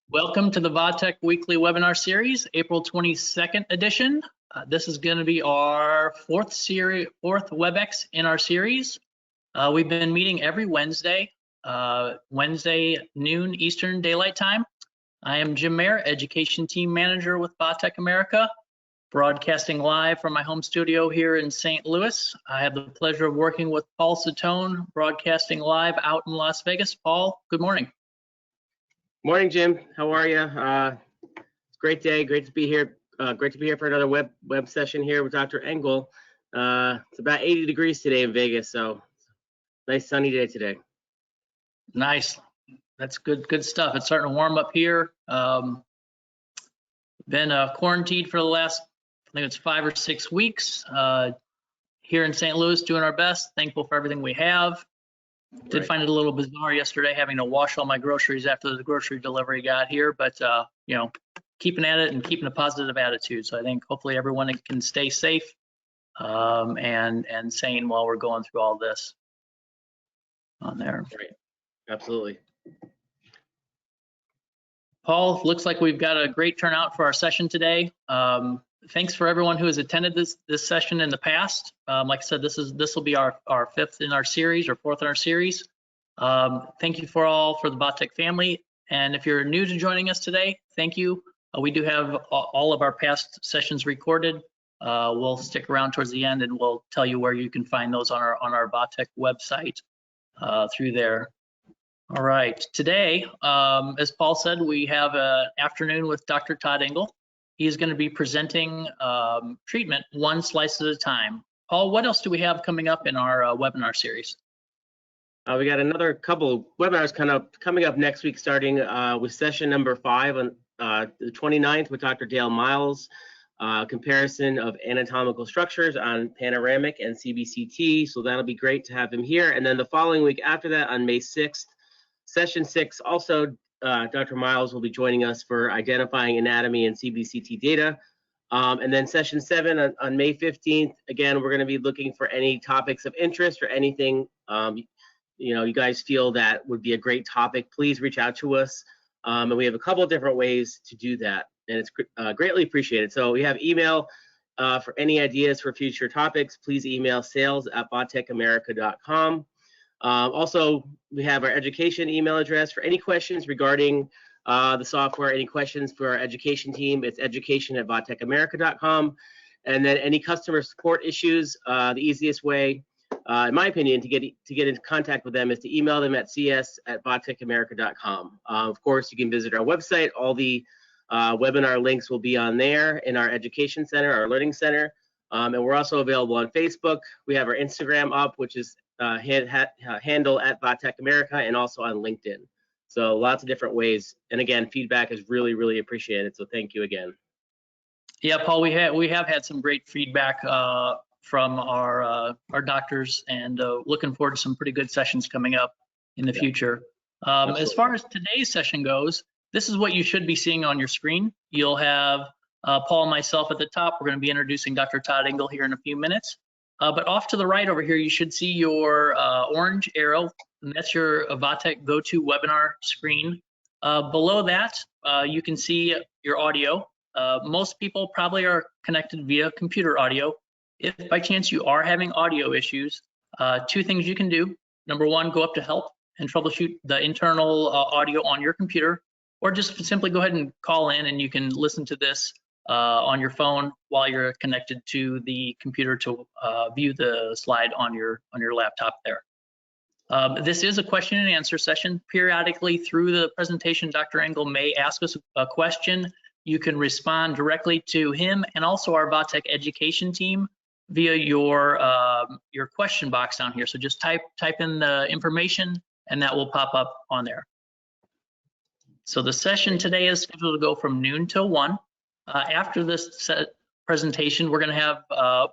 Welcome to the Vatech Weekly Webinar Series, April 22nd edition. This is going to be our fourth WebEx in our series. We've been meeting every Wednesday noon Eastern Daylight Time. I am Jim Mayer, Education Team Manager with Vatech America, broadcasting live from my home studio here in St. Louis. I have the pleasure of working with Paul Satone, broadcasting live out in Las Vegas. Paul, good morning. Morning, Jim. How are you? It's a great day. Great to be here. Great to be here for another web session here with Dr. Engel. It's about 80 degrees today in Vegas, so nice sunny day today. Nice. That's good stuff. It's starting to warm up here. Been quarantined for the last, I think it's 5 or 6 weeks. Here in St. Louis, doing our best. Thankful for everything we have. Did find it a little bizarre yesterday having to wash all my groceries after the grocery delivery got here, but you know, keeping at it and keeping a positive attitude. So I think hopefully everyone can stay safe and sane while we're going through all this on there. Right. Absolutely. Paul, looks like we've got a great turnout for our session today. Thanks for everyone who has attended this session in the past. Like I said, this will be our fifth in our series or fourth in our series. Thank you for the Vatech family. And if you're new to joining us today, thank you. We do have all of our past sessions recorded. We'll stick around towards the end and we'll tell you where you can find those on our Vatech website through there. All right, today, as Paul said, we have an afternoon with Dr. Todd Engel. He's going to be presenting treatment one slice at a time. Paul, what else do we have coming up in our webinar series? We got another couple webinars coming up next week, starting with session number 5 on the 29th with Dr. Dale Miles, comparison of anatomical structures on panoramic and CBCT. So that'll be great to have him here. And then the following week after that, on May 6th, session 6, also Dr. Miles will be joining us for identifying anatomy and CBCT data. And then session 7 on May 15th, again, we're going to be looking for any topics of interest or anything you guys feel that would be a great topic. Please reach out to us. And we have a couple of different ways to do that, and it's greatly appreciated. So we have email for any ideas for future topics. Please email sales@vatechamerica.com. Also, we have our education email address for any questions regarding the software, any questions for our education team. It's education@vatechamerica.com. And then any customer support issues, the easiest way, in my opinion, to get in contact with them is to email them at cs@vatechamerica.com. Of course, you can visit our website. All the webinar links will be on there in our education center, our learning center. And we're also available on Facebook. We have our Instagram up, which is handle @Vatech America, and also on LinkedIn. So lots of different ways. And again, feedback is really, really appreciated. So thank you again. Yeah, Paul, we have had some great feedback from our doctors, and looking forward to some pretty good sessions coming up in the future. As far as today's session goes, this is what you should be seeing on your screen. You'll have Paul and myself at the top. We're going to be introducing Dr. Todd Engel here in a few minutes. But off to the right over here, you should see your orange arrow, and that's your Vatech Go-To webinar screen. Below that, you can see your audio. Most people probably are connected via computer audio. If by chance you are having audio issues, 2 things you can do. Number 1, go up to help and troubleshoot the internal audio on your computer, or just simply go ahead and call in and you can listen to this on your phone while you're connected to the computer to view the slide on your laptop there. This is a question and answer session. Periodically through the presentation, Dr. Engel may ask us a question. You can respond directly to him and also our Vatech education team via your question box down here. So just type in the information and that will pop up on there. So the session today is scheduled to go from noon till 1. After this presentation, we're going to have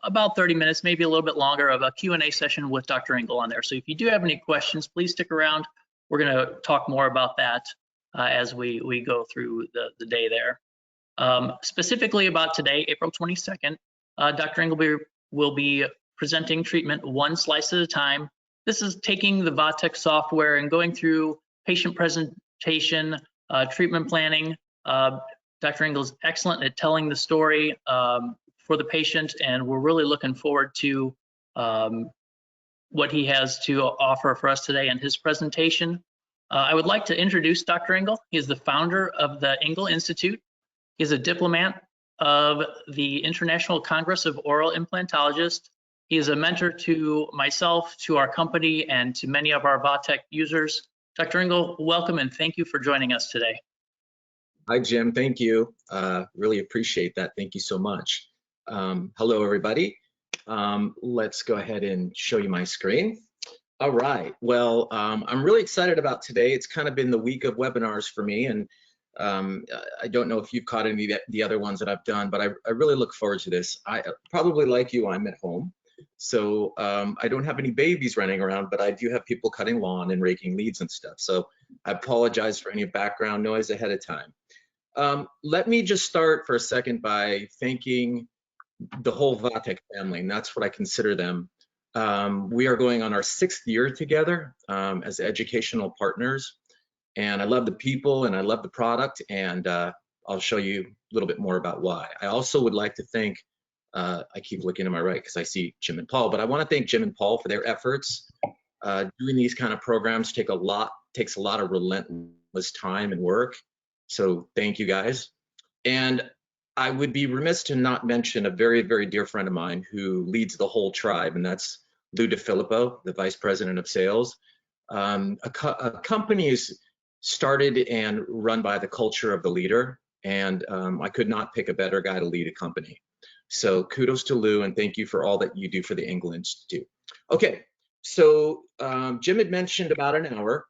about 30 minutes, maybe a little bit longer, of a Q&A session with Dr. Engel on there. So if you do have any questions, please stick around. We're going to talk more about that as we go through the day there. Specifically about today, April 22nd, Dr. Engel will be presenting treatment one slice at a time. This is taking the Vatech software and going through patient presentation, treatment planning. Dr. Engel's excellent at telling the story for the patient, and we're really looking forward to what he has to offer for us today in his presentation. I would like to introduce Dr. Engel. He is the founder of the Engel Institute. He's a diplomat of the International Congress of Oral Implantologists. He is a mentor to myself, to our company, and to many of our Vatech users. Dr. Engel, welcome and thank you for joining us today. Hi, Jim. Thank you. Really appreciate that. Thank you so much. Hello, everybody. Let's go ahead and show you my screen. All right. Well, I'm really excited about today. It's kind of been the week of webinars for me, and I don't know if you've caught any of the other ones that I've done, but I really look forward to this. I probably like you, I'm at home. So I don't have any babies running around, but I do have people cutting lawn and raking leaves and stuff. So I apologize for any background noise ahead of time. Let me just start for a second by thanking the whole Vatech family, and that's what I consider them. We are going on our 6th year together as educational partners, and I love the people and I love the product, and I'll show you a little bit more about why. I also would like to thank, I keep looking to my right because I see Jim and Paul, but I want to thank Jim and Paul for their efforts. Doing these kind of programs takes a lot of relentless time and work, so thank you guys. And I would be remiss to not mention a very, very dear friend of mine who leads the whole tribe, and that's Lou DeFilippo, the Vice President of Sales. A company is started and run by the culture of the leader, and I could not pick a better guy to lead a company. So kudos to Lou, and thank you for all that you do for the Engel Institute. Okay, so Jim had mentioned about an hour.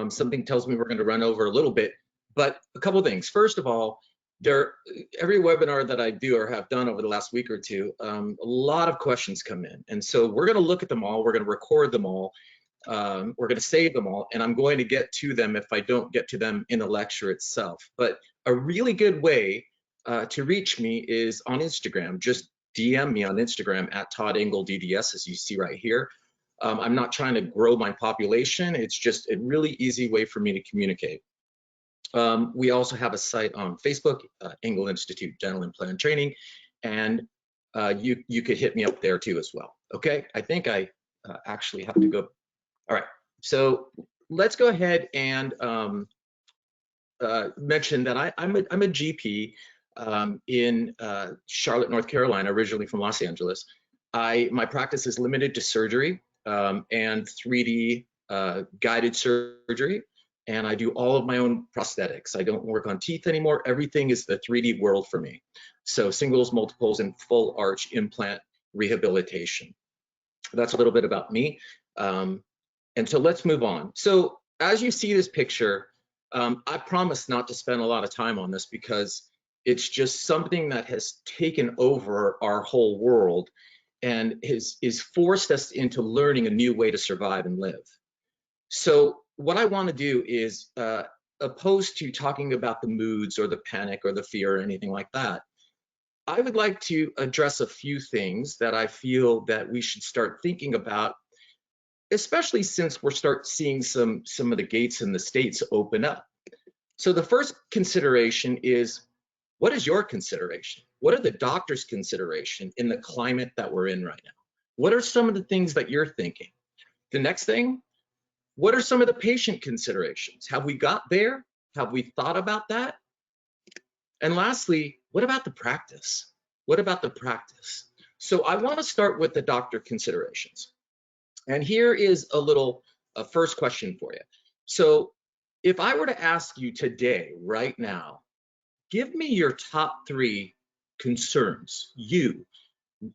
Something tells me we're going to run over a little bit, but a couple of things. First of all, every webinar that I do or have done over the last week or two, a lot of questions come in. And so we're going to look at them all. We're going to record them all. We're going to save them all. And I'm going to get to them if I don't get to them in the lecture itself. But a really good way to reach me is on Instagram. Just DM me on Instagram at Todd Engel DDS, as you see right here. I'm not trying to grow my population. It's just a really easy way for me to communicate. We also have a site on Facebook, Engel Institute Dental Implant Training, and you could hit me up there too as well. Okay, I think I actually have to go. All right, so let's go ahead and mention that I'm a GP in Charlotte, North Carolina, originally from Los Angeles. My practice is limited to surgery and 3D guided surgery. And I do all of my own prosthetics. I don't work on teeth anymore. Everything is the 3D world for me. So singles, multiples, and full arch implant rehabilitation. That's a little bit about me. And so let's move on. So as you see this picture, I promise not to spend a lot of time on this because it's just something that has taken over our whole world and is forced us into learning a new way to survive and live. So what I want to do is, opposed to talking about the moods or the panic or the fear or anything like that, I would like to address a few things that I feel that we should start thinking about, especially since we're start seeing some of the gates in the states open up. So the first consideration is, what is your consideration? What are the doctor's consideration in the climate that we're in right now? What are some of the things that you're thinking? The next thing, what are some of the patient considerations? Have we got there? Have we thought about that? And lastly, what about the practice? What about the practice? So I want to start with the doctor considerations. And here is a first question for you. So if I were to ask you today, right now, give me your top 3 concerns,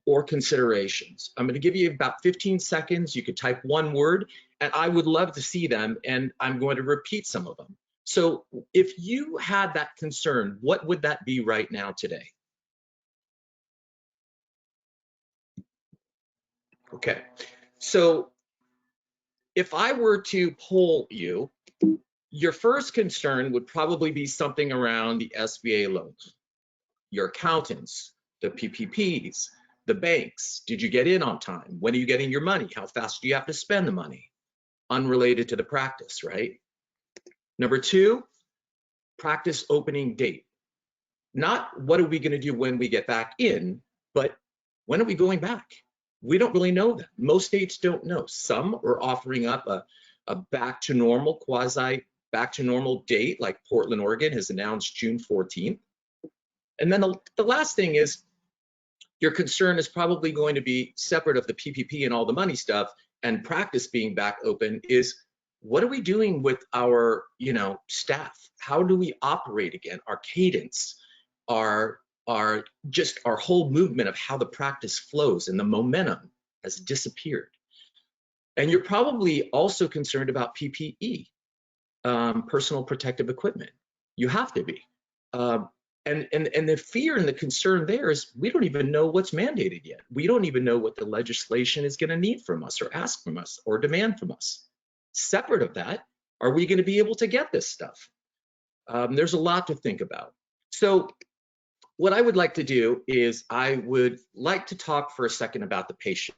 or considerations. I'm going to give you about 15 seconds. You could type one word, and I would love to see them, and I'm going to repeat some of them. So if you had that concern, what would that be right now today? Okay, so if I were to poll you, your first concern would probably be something around the SBA loans, your accountants, the PPPs, the banks. Did you get in on time? When are you getting your money? How fast do you have to spend the money? Unrelated to the practice, right? Number 2, practice opening date. Not what are we going to do when we get back in, but when are we going back? We don't really know that. Most states don't know. Some are offering up a back to normal, quasi back to normal date, like Portland, Oregon has announced June 14th. And then the last thing is, your concern is probably going to be separate of the PPP and all the money stuff and practice being back open is, what are we doing with our, staff? How do we operate again? Our cadence, our whole movement of how the practice flows, and the momentum has disappeared. And you're probably also concerned about PPE, personal protective equipment. You have to be. And the fear and the concern there is we don't even know what's mandated yet. We don't even know what the legislation is going to need from us or ask from us or demand from us. Separate of that, are we going to be able to get this stuff? There's a lot to think about. So what I would like to do is I would like to talk for a second about the patient,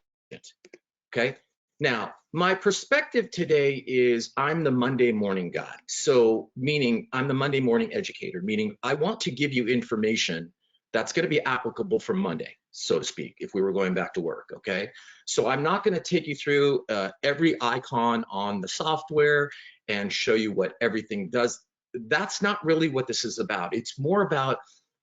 okay? Now, my perspective today is I'm the Monday morning guy. So meaning I'm the Monday morning educator, meaning I want to give you information that's going to be applicable for Monday, so to speak, if we were going back to work, okay? So I'm not going to take you through every icon on the software and show you what everything does. That's not really what this is about. It's more about,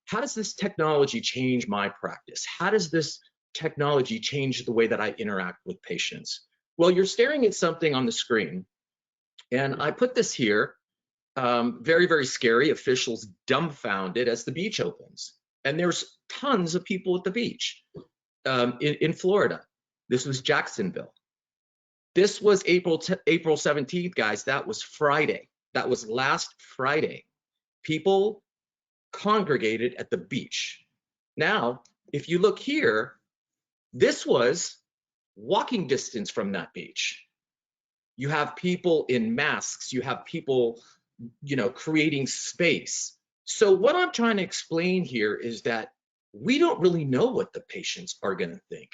how does this technology change my practice? How does this technology change the way that I interact with patients? Well, you're staring at something on the screen, and I put this here, very, very scary, officials dumbfounded as the beach opens. And there's tons of people at the beach in Florida. This was Jacksonville. This was April 17th, guys. That was Friday. That was last Friday. People congregated at the beach. Now, if you look here, this was walking distance from that beach. You have people in masks, you have people, creating space. So what I'm trying to explain here is that we don't really know what the patients are going to think.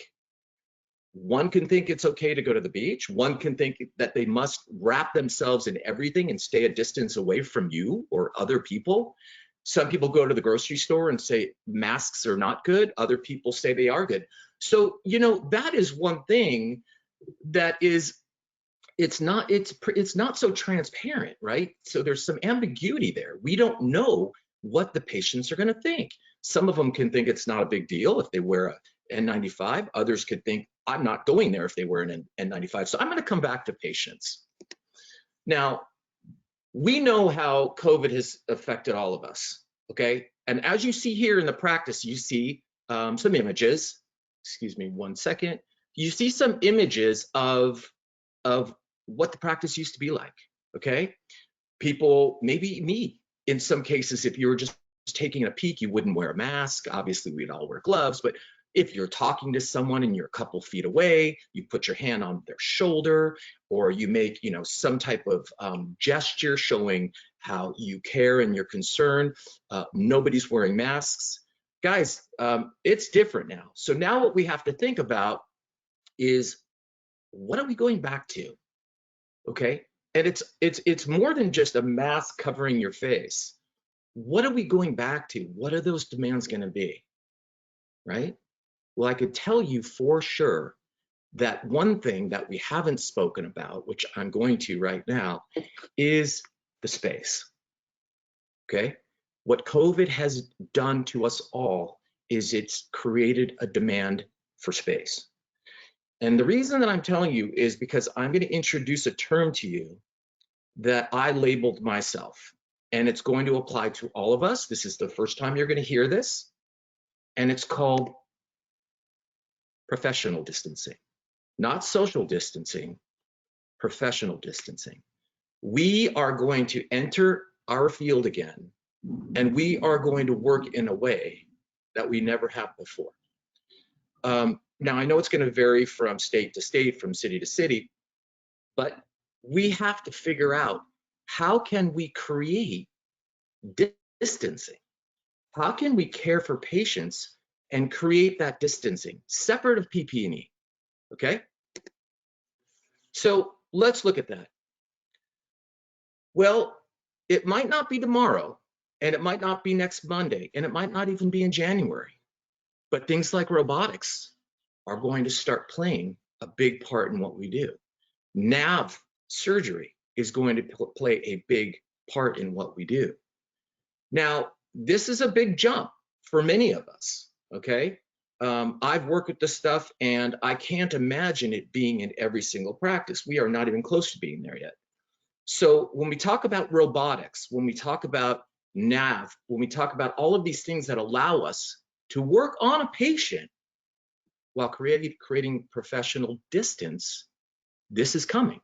One can think it's okay to go to the beach. One can think that they must wrap themselves in everything and stay a distance away from you or other people. Some people go to the grocery store and say masks are not good. Other people say they are good. So, that is one thing that is, it's not so transparent, right? So there's some ambiguity there. We don't know what the patients are going to think. Some of them can think it's not a big deal if they wear a N95. Others could think, I'm not going there if they wear an N95. So I'm going to come back to patients. Now, we know how COVID has affected all of us, okay? And as you see here in the practice, you see some images. Excuse me 1 second. You see some images of what the practice used to be like, okay? People, maybe me, in some cases, if you were just taking a peek, you wouldn't wear a mask. Obviously, we'd all wear gloves, but if you're talking to someone and you're a couple feet away, you put your hand on their shoulder, or you make, some type of gesture showing how you care and you're concerned. Nobody's wearing masks. Guys, it's different now. So now what we have to think about is, what are we going back to? Okay, and it's more than just a mask covering your face. What are we going back to? What are those demands going to be, right? Well, I could tell you for sure that one thing that we haven't spoken about, which I'm going to right now, is the space, okay? What COVID has done to us all is it's created a demand for space. And the reason that I'm telling you is because I'm going to introduce a term to you that I labeled myself, and it's going to apply to all of us. This is the first time you're going to hear this, and it's called professional distancing. Not social distancing, professional distancing. We are going to enter our field again, and we are going to work in a way that we never have before. Now, I know it's going to vary from state to state, from city to city, but we have to figure out, how can we create distancing? How can we care for patients and create that distancing separate of PPE? Okay? So let's look at that. Well, it might not be tomorrow, and it might not be next Monday, and it might not even be in January. But things like robotics are going to start playing a big part in what we do. Nav surgery is going to play a big part in what we do. Now, this is a big jump for many of us, okay? I've worked with this stuff, and I can't imagine it being in every single practice. We are not even close to being there yet. So when we talk about robotics, when we talk about nav, when we talk about all of these things that allow us to work on a patient while creating professional distance, this is coming.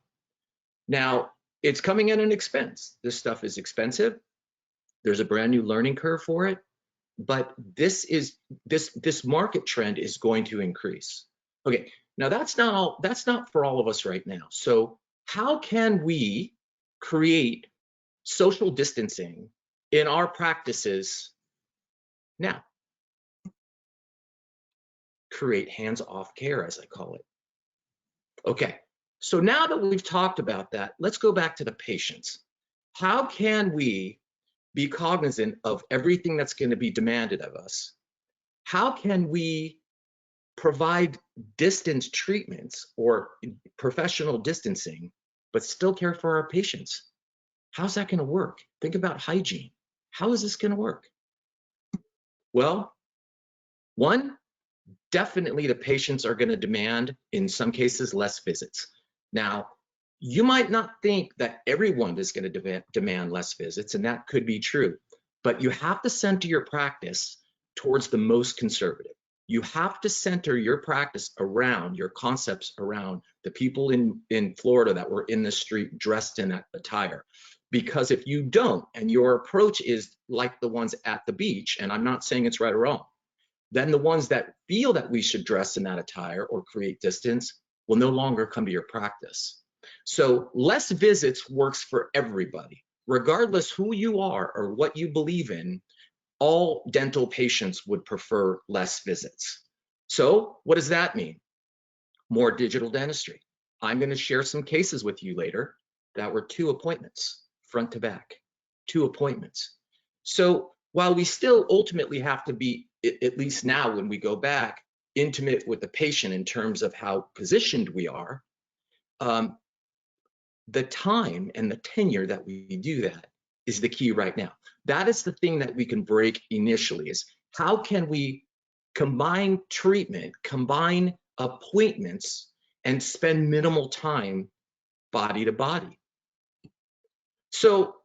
Now, it's coming at an expense. This stuff is expensive. There's a brand new learning curve for it, but this market trend is going to increase. Okay, now that's not for all of us right now. So how can we create social distancing in our practices now? Create hands-off care, as I call it. Okay, so now that we've talked about that, let's go back to the patients. How can we be cognizant of everything that's going to be demanded of us? How can we provide distance treatments or professional distancing, but still care for our patients? How's that going to work? Think about hygiene. How is this going to work? Well, one, definitely the patients are going to demand, in some cases, less visits. Now, you might not think that everyone is going to demand less visits, and that could be true, but you have to center your practice towards the most conservative. You have to center your practice around your concepts around the people in Florida that were in the street dressed in that attire. Because if you don't, and your approach is like the ones at the beach, and I'm not saying it's right or wrong, then the ones that feel that we should dress in that attire or create distance will no longer come to your practice. So less visits works for everybody, regardless who you are or what you believe in. All dental patients would prefer less visits. So what does that mean? More digital dentistry. I'm going to share some cases with you later that were 2 appointments, front to back, 2 appointments. So while we still ultimately have to be, at least now when we go back, intimate with the patient in terms of how positioned we are, the time and the tenure that we do that is the key right now. That is the thing that we can break initially, is how can we combine treatment, combine appointments, and spend minimal time body to body. So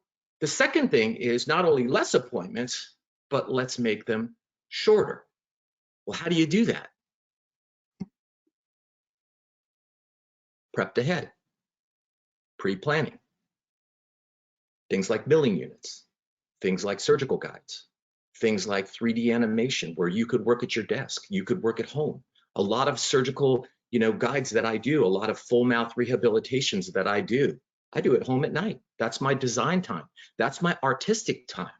the second thing is not only less appointments, but let's make them shorter. Well, how do you do that? Prepped ahead, pre-planning. Things like billing units, things like surgical guides, things like 3D animation where you could work at your desk, you could work at home. A lot of surgical, guides that I do, a lot of full mouth rehabilitations that I do at home at night. That's my design time. That's my artistic time.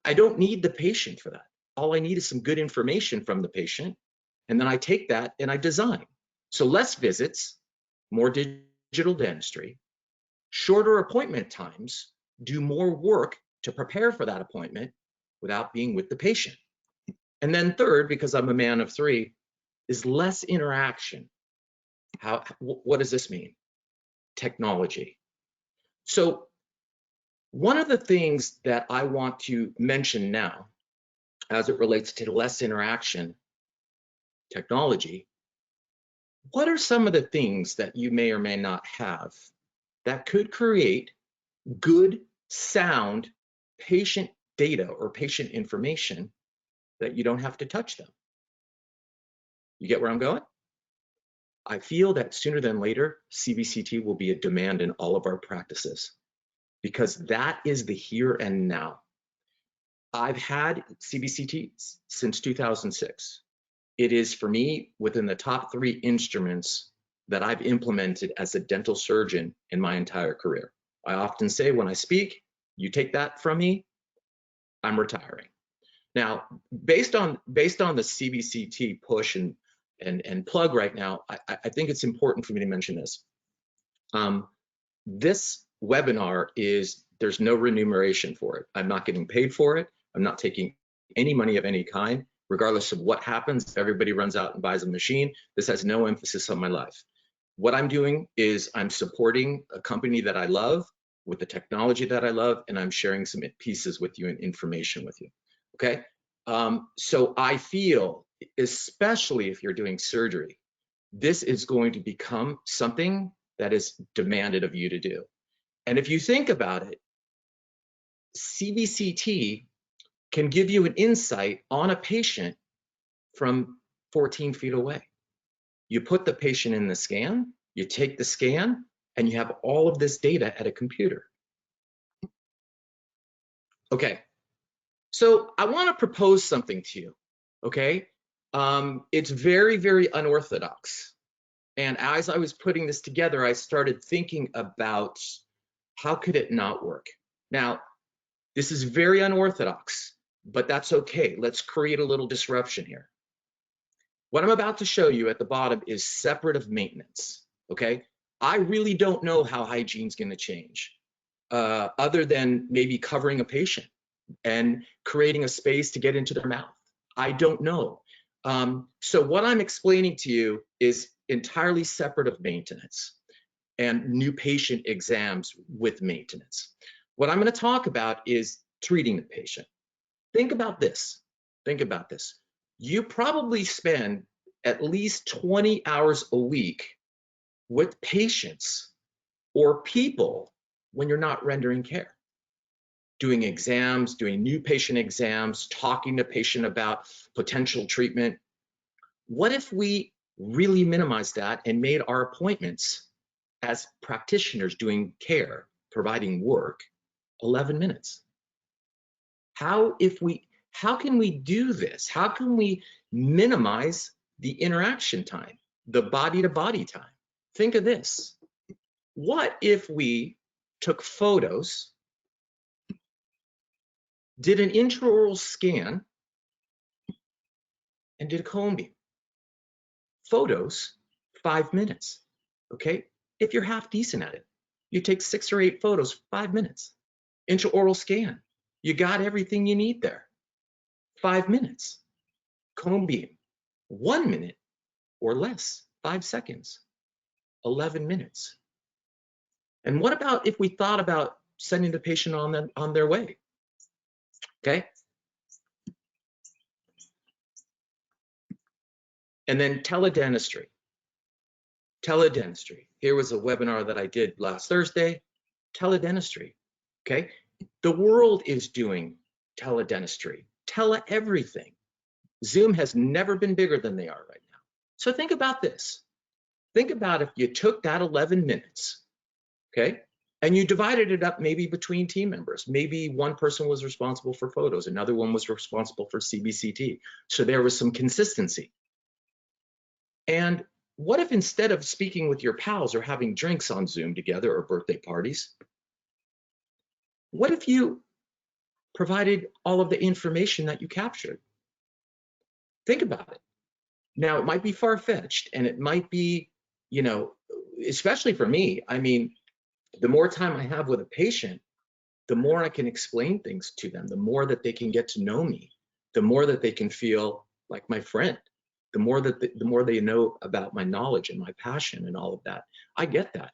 I don't need the patient for that. All I need is some good information from the patient, and then I take that and I design. So less visits, more digital dentistry, shorter appointment times, do more work to prepare for that appointment without being with the patient. And then third, because I'm a man of 3, is less interaction. What does this mean? Technology. So one of the things that I want to mention now, as it relates to less interaction, technology, what are some of the things that you may or may not have that could create good, sound patient data or patient information that you don't have to touch them? You get where I'm going? I feel that sooner than later, CBCT will be a demand in all of our practices, because that is the here and now. I've had CBCT since 2006. It is, for me, within the top 3 instruments that I've implemented as a dental surgeon in my entire career. I often say when I speak, you take that from me, I'm retiring. Now, based on the CBCT push and plug right now, I think it's important for me to mention this. This webinar is There's no remuneration for it. I'm not getting paid for it. I'm not taking any money of any kind. Regardless of what happens, everybody runs out and buys a machine. This has no emphasis on my life. What I'm doing is I'm supporting a company that I love with the technology that I love, and I'm sharing some pieces with you and information with you, okay? So I feel, especially if you're doing surgery, this is going to become something that is demanded of you to do. And if you think about it, CBCT can give you an insight on a patient from 14 feet away. You put the patient in the scan, you take the scan, and you have all of this data at a computer. Okay, so I want to propose something to you, okay? It's very, very unorthodox. And as I was putting this together, I started thinking about how could it not work? Now, this is very unorthodox, but that's okay. Let's create a little disruption here. What I'm about to show you at the bottom is separative maintenance, okay? I really don't know how hygiene's gonna change, other than maybe covering a patient and creating a space to get into their mouth. I don't know. So what I'm explaining to you is entirely separative maintenance and new patient exams with maintenance. What I'm gonna talk about is treating the patient. Think about this, think about this. You probably spend at least 20 hours a week with patients or people when you're not rendering care. Doing exams, doing new patient exams, talking to patient about potential treatment. What if we really minimized that and made our appointments as practitioners doing care, providing work, 11 minutes? How can we do this? How can we minimize the interaction time, the body-to-body time? Think of this. What if we took photos, did an intraoral scan, and did a cone beam? Photos, 5 minutes, okay? If you're half decent at it, you take 6 or 8 photos, 5 minutes. Intraoral scan, you got everything you need there. 5 minutes. Cone beam, 1 minute or less, 5 seconds, 11 minutes. And what about if we thought about sending the patient on their way? Okay. And then teledentistry. Teledentistry. Here was a webinar that I did last Thursday. Teledentistry. Okay. The world is doing teledentistry, tele everything. Zoom has never been bigger than they are right now. So think about this. Think about if you took that 11 minutes, okay, and you divided it up maybe between team members. Maybe one person was responsible for photos, another one was responsible for CBCT. So there was some consistency. And what if instead of speaking with your pals or having drinks on Zoom together or birthday parties, what if you provided all of the information that you captured? Think about it. Now, it might be far-fetched and it might be, you know, especially for me, I mean, the more time I have with a patient, the more I can explain things to them, the more that they can get to know me, the more that they can feel like my friend, the more they know about my knowledge and my passion and all of that. I get that.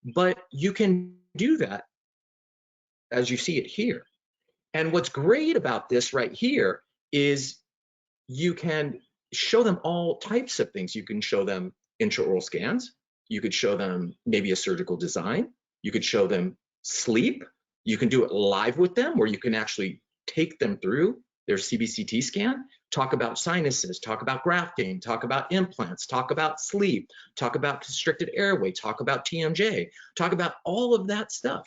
But you can do that as you see it here. And what's great about this right here is you can show them all types of things. You can show them intraoral scans. You could show them maybe a surgical design. You could show them sleep. You can do it live with them, where you can actually take them through their CBCT scan, talk about sinuses, talk about grafting, talk about implants, talk about sleep, talk about constricted airway, talk about TMJ, talk about all of that stuff.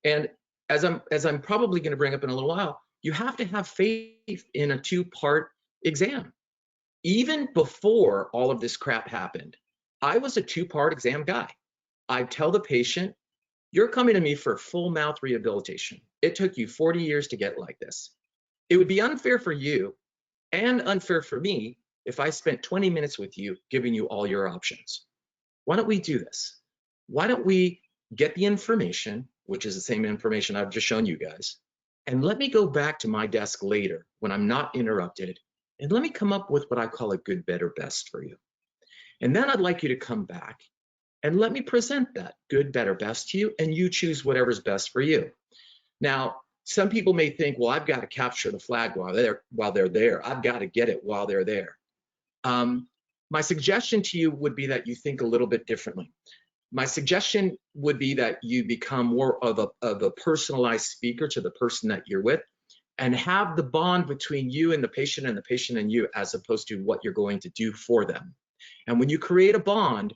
And as I'm probably going to bring up in a little while, you have to have faith in a 2-part exam. Even before all of this crap happened, I was a 2-part exam guy. I'd tell the patient, you're coming to me for full mouth rehabilitation. It took you 40 years to get like this. It would be unfair for you and unfair for me if I spent 20 minutes with you giving you all your options. Why don't we do this? Why don't we get the information which is the same information I've just shown you guys, and let me go back to my desk later when I'm not interrupted, and let me come up with what I call a good, better, best for you. And then I'd like you to come back and let me present that good, better, best to you, and you choose whatever's best for you. Now, some people may think, well, I've got to capture the flag while they're there. I've got to get it while they're there. My suggestion to you would be that you think a little bit differently. My suggestion would be that you become more of a personalized speaker to the person that you're with, and have the bond between you and the patient and you, as opposed to what you're going to do for them. And when you create a bond,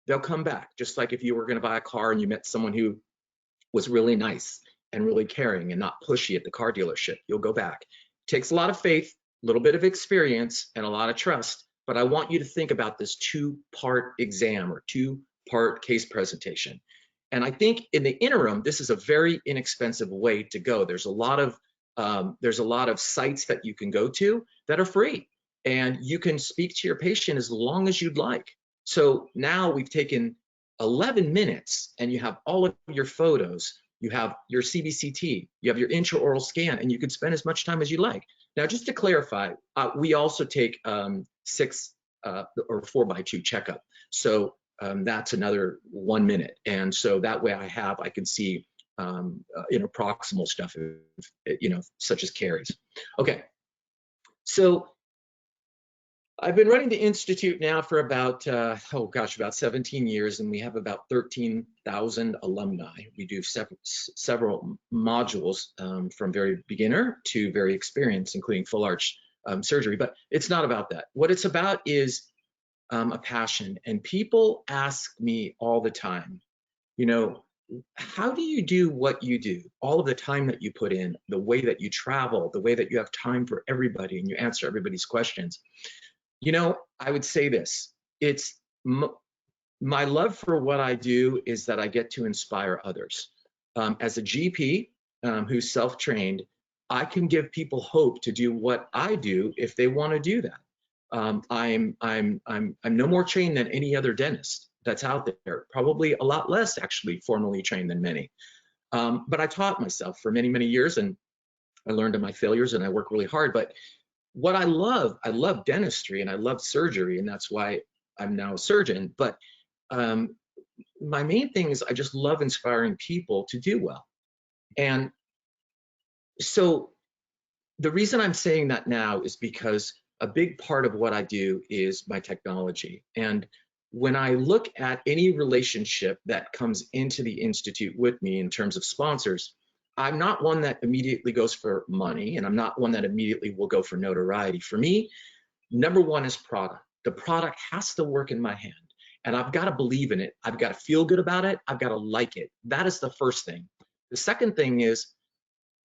they'll come back. Just like if you were going to buy a car and you met someone who was really nice and really caring and not pushy at the car dealership, you'll go back. It takes a lot of faith, a little bit of experience, and a lot of trust. But I want you to think about this two-part exam or two-part case presentation. And I think in the interim, this is a very inexpensive way to go. There's a lot of sites that you can go to that are free, and you can speak to your patient as long as you'd like. So now we've taken 11 minutes, and you have all of your photos, you have your CBCT, you have your intraoral scan, and you can spend as much time as you like. Now, just to clarify, we also take 6 or 4x2 checkup. So that's another 1 minute. And so that way I can see proximal stuff, such as caries. Okay, so I've been running the Institute now for about, about 17 years, and we have about 13,000 alumni. We do several modules from very beginner to very experienced, including full arch surgery, but it's not about that. What it's about is a passion, and people ask me all the time, how do you do what you do? All of the time that you put in, the way that you travel, the way that you have time for everybody and you answer everybody's questions. I would say this, it's my love for what I do is that I get to inspire others. As a GP who's self-trained, I can give people hope to do what I do if they want to do that. I'm no more trained than any other dentist that's out there, probably a lot less actually formally trained than many. But I taught myself for many, many years, and I learned of my failures, and I work really hard. But what I love dentistry, and I love surgery, and that's why I'm now a surgeon. But my main thing is I just love inspiring people to do well. And so the reason I'm saying that now is because a big part of what I do is my technology. And when I look at any relationship that comes into the Institute with me in terms of sponsors, I'm not one that immediately goes for money, and I'm not one that immediately will go for notoriety. For me, number one is product. The product has to work in my hand, and I've got to believe in it. I've got to feel good about it. I've got to like it. That is the first thing. The second thing is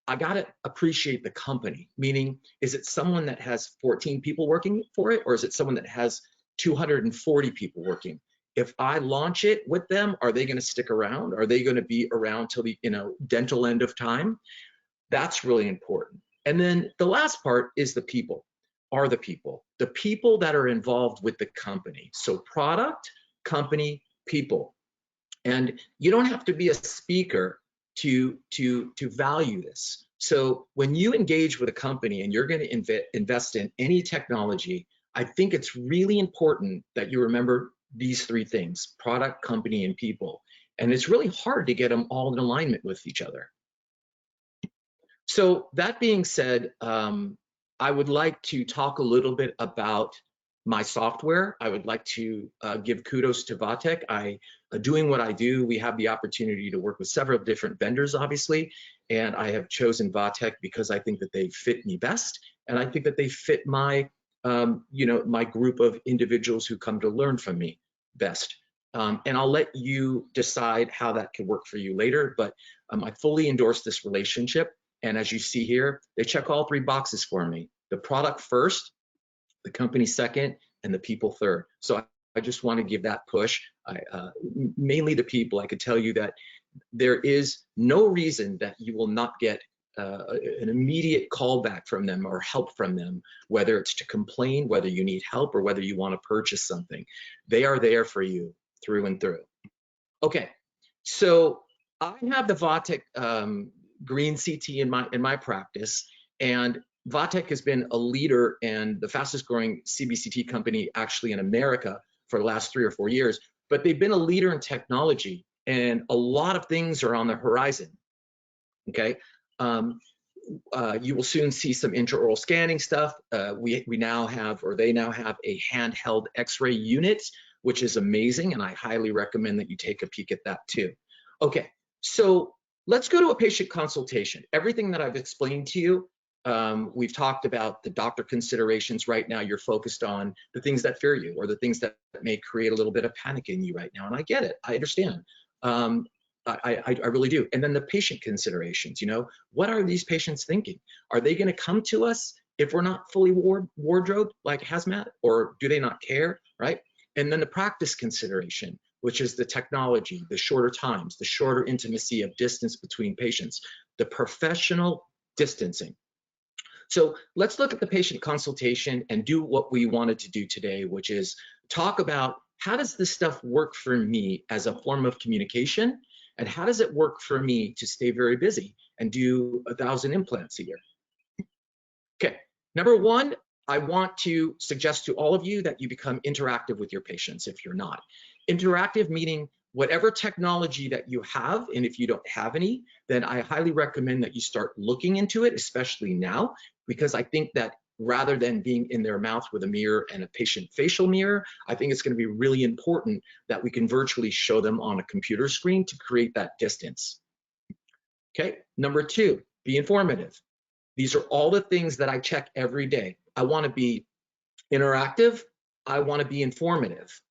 I got to appreciate the company, meaning, is it someone that has 14 people working for it, or is it someone that has 240 people working? If I launch it with them, are they going to stick around? Are they going to be around till the dental end of time? That's really important. And then the last part is the people. Are the people that are involved with the company? So product, company, people. And you don't have to be a speaker to value this. So when you engage with a company and you're going to invest in any technology, I think it's really important that you remember these 3 things: product, company, and people. And it's really hard to get them all in alignment with each other. So that being said, I would like to talk a little bit about my software. I would like to give kudos to Vatech. Doing what I do, we have the opportunity to work with several different vendors, obviously, and I have chosen Vatech because I think that they fit me best, and I think that they fit my my group of individuals who come to learn from me best. And I'll let you decide how that could work for you later, but I fully endorse this relationship. And as you see here, they check all 3 boxes for me: the product first, the company second, and the people third. So I just want to give that push. Mainly the people. I could tell you that there is no reason that you will not get an immediate call back from them or help from them, whether it's to complain, whether you need help, or whether you want to purchase something. They are there for you through and through. Okay, so I have the Vatech green CT in my practice, and Vatech has been a leader and the fastest growing CBCT company actually in America for the last 3 or 4 years. But they've been a leader in technology, and a lot of things are on the horizon. Okay. You will soon see some intraoral scanning stuff. We now have, or they now have, a handheld X-ray unit, which is amazing, and I highly recommend that you take a peek at that too. Okay, so let's go to a patient consultation. Everything that I've explained to you, we've talked about the doctor considerations. Right now, you're focused on the things that fear you, or the things that may create a little bit of panic in you right now, and I get it, I understand. I really do. And then the patient considerations, you know, what are these patients thinking? Are they going to come to us if we're not fully wardrobed like hazmat, or do they not care, right? And then the practice consideration, which is the technology, the shorter times, the shorter intimacy of distance between patients, the professional distancing. So let's look at the patient consultation and do what we wanted to do today, which is talk about how does this stuff work for me as a form of communication, and how does it work for me to stay very busy and do 1,000 implants a year? Okay, number one, I want to suggest to all of you that you become interactive with your patients if you're not. Interactive meaning whatever technology that you have, and if you don't have any, then I highly recommend that you start looking into it, especially now, because I think that rather than being in their mouth with a mirror and a patient facial mirror, I think it's going to be really important that we can virtually show them on a computer screen to create that distance. Okay, number two, be informative. These are all the things that I check every day. I want to be interactive. I want to be informative.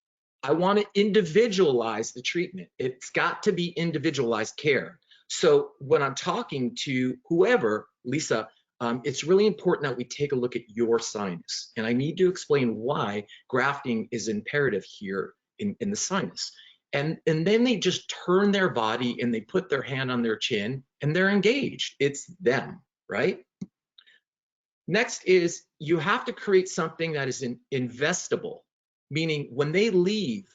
I want to individualize the treatment. It's got to be individualized care. So when I'm talking to whoever, Lisa, it's really important that we take a look at your sinus. And I need to explain why grafting is imperative here in the sinus. And then they just turn their body and they put their hand on their chin and they're engaged. It's them, right? Next is you have to create something that is investable, meaning when they leave,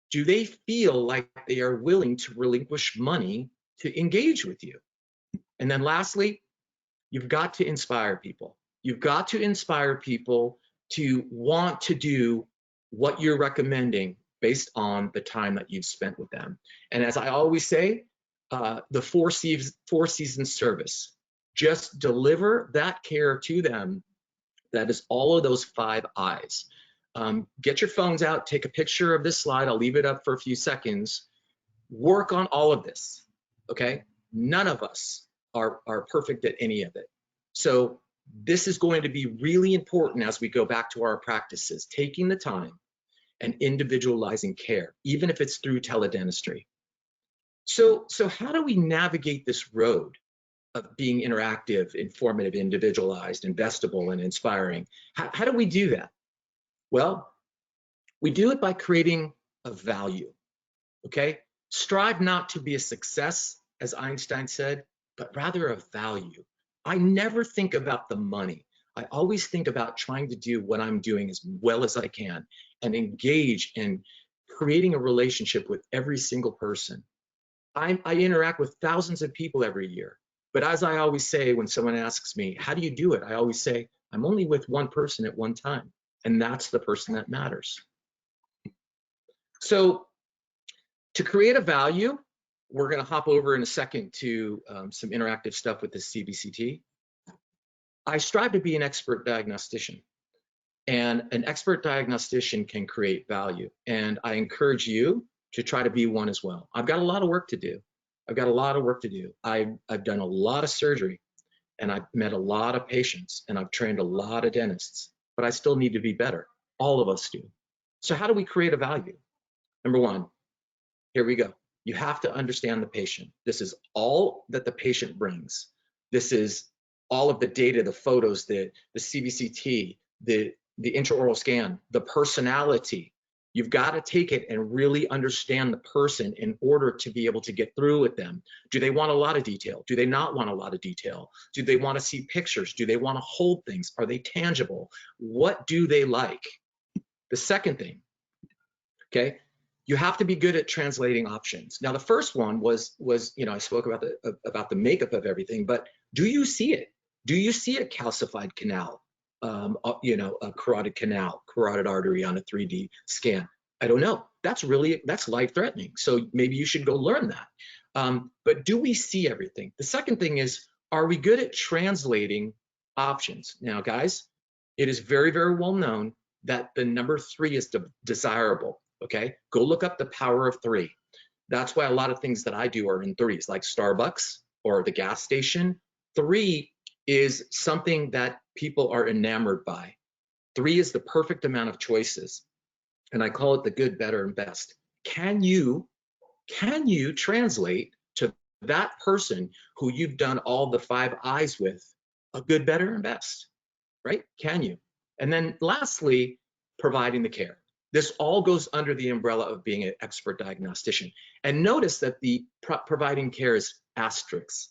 do they feel like they are willing to relinquish money to engage with you? And then lastly, you've got to inspire people. You've got to inspire people to want to do what you're recommending based on the time that you've spent with them. And as I always say, the four seasons service. Just deliver that care to them. That is all of those 5 eyes. Get your phones out, take a picture of this slide. I'll leave it up for a few seconds. Work on all of this, okay? None of us are perfect at any of it. So this is going to be really important as we go back to our practices, taking the time and individualizing care, even if it's through teledentistry. So how do we navigate this road of being interactive, informative, individualized, investable, and inspiring? How do we do that? Well, we do it by creating a value, okay? Strive not to be a success, as Einstein said, but rather a value. I never think about the money. I always think about trying to do what I'm doing as well as I can and engage in creating a relationship with every single person. I interact with thousands of people every year. But as I always say, when someone asks me, how do you do it? I always say, I'm only with one person at one time, and that's the person that matters. So to create a value, we're going to hop over in a second to some interactive stuff with the CBCT. I strive to be an expert diagnostician, and an expert diagnostician can create value. And I encourage you to try to be one as well. I've got a lot of work to do. I've done a lot of surgery, and I've met a lot of patients, and I've trained a lot of dentists, but I still need to be better. All of us do. So how do we create a value? Number one, here we go. You have to understand the patient. This is all that the patient brings. This is all of the data, the photos, the CBCT, the intraoral scan, the personality. You've got to take it and really understand the person in order to be able to get through with them. Do they want a lot of detail? Do they not want a lot of detail? Do they want to see pictures? Do they want to hold things? Are they tangible? What do they like? The second thing, okay, you have to be good at translating options. Now, the first one was I spoke about the makeup of everything, but do you see it? Do you see a calcified canal, a carotid canal, carotid artery on a 3D scan? I don't know. That's life-threatening. So maybe you should go learn that. But do we see everything? The second thing is, are we good at translating options? Now, guys, it is very, very well known that the number 3 is desirable. Okay, go look up the power of 3. That's why a lot of things that I do are in 3s, like Starbucks or the gas station. 3 is something that people are enamored by. 3 is the perfect amount of choices, and I call it the good, better, and best. Can you translate to that person who you've done all the 5 eyes with a good, better, and best, right? Can you? And then lastly, providing the care. This all goes under the umbrella of being an expert diagnostician. And notice that the providing care is asterisk.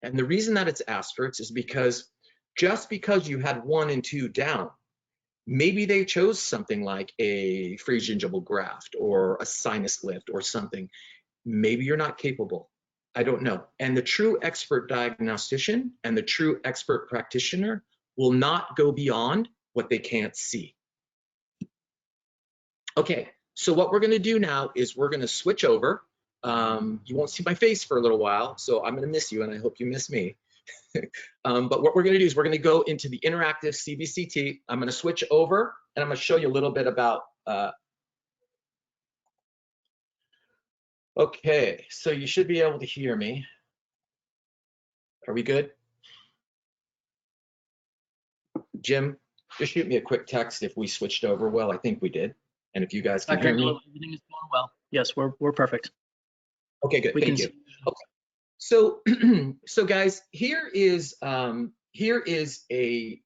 And the reason that it's asterisk is because just because you had 1 and 2 down, maybe they chose something like a pharyngeal graft or a sinus lift or something. Maybe you're not capable. I don't know. And the true expert diagnostician and the true expert practitioner will not go beyond what they can't see. Okay, so what we're gonna do now is we're gonna switch over. You won't see my face for a little while, so I'm gonna miss you and I hope you miss me. But what we're gonna do is we're gonna go into the interactive CBCT. I'm gonna switch over and I'm gonna show you a little bit about, okay, so you should be able to hear me. Are we good? Jim, just shoot me a quick text if we switched over. Well, I think we did. And if you guys can hear me. Everything is going well. Yes, we're perfect. Okay, good. Thank you. Okay. So, so guys, here is a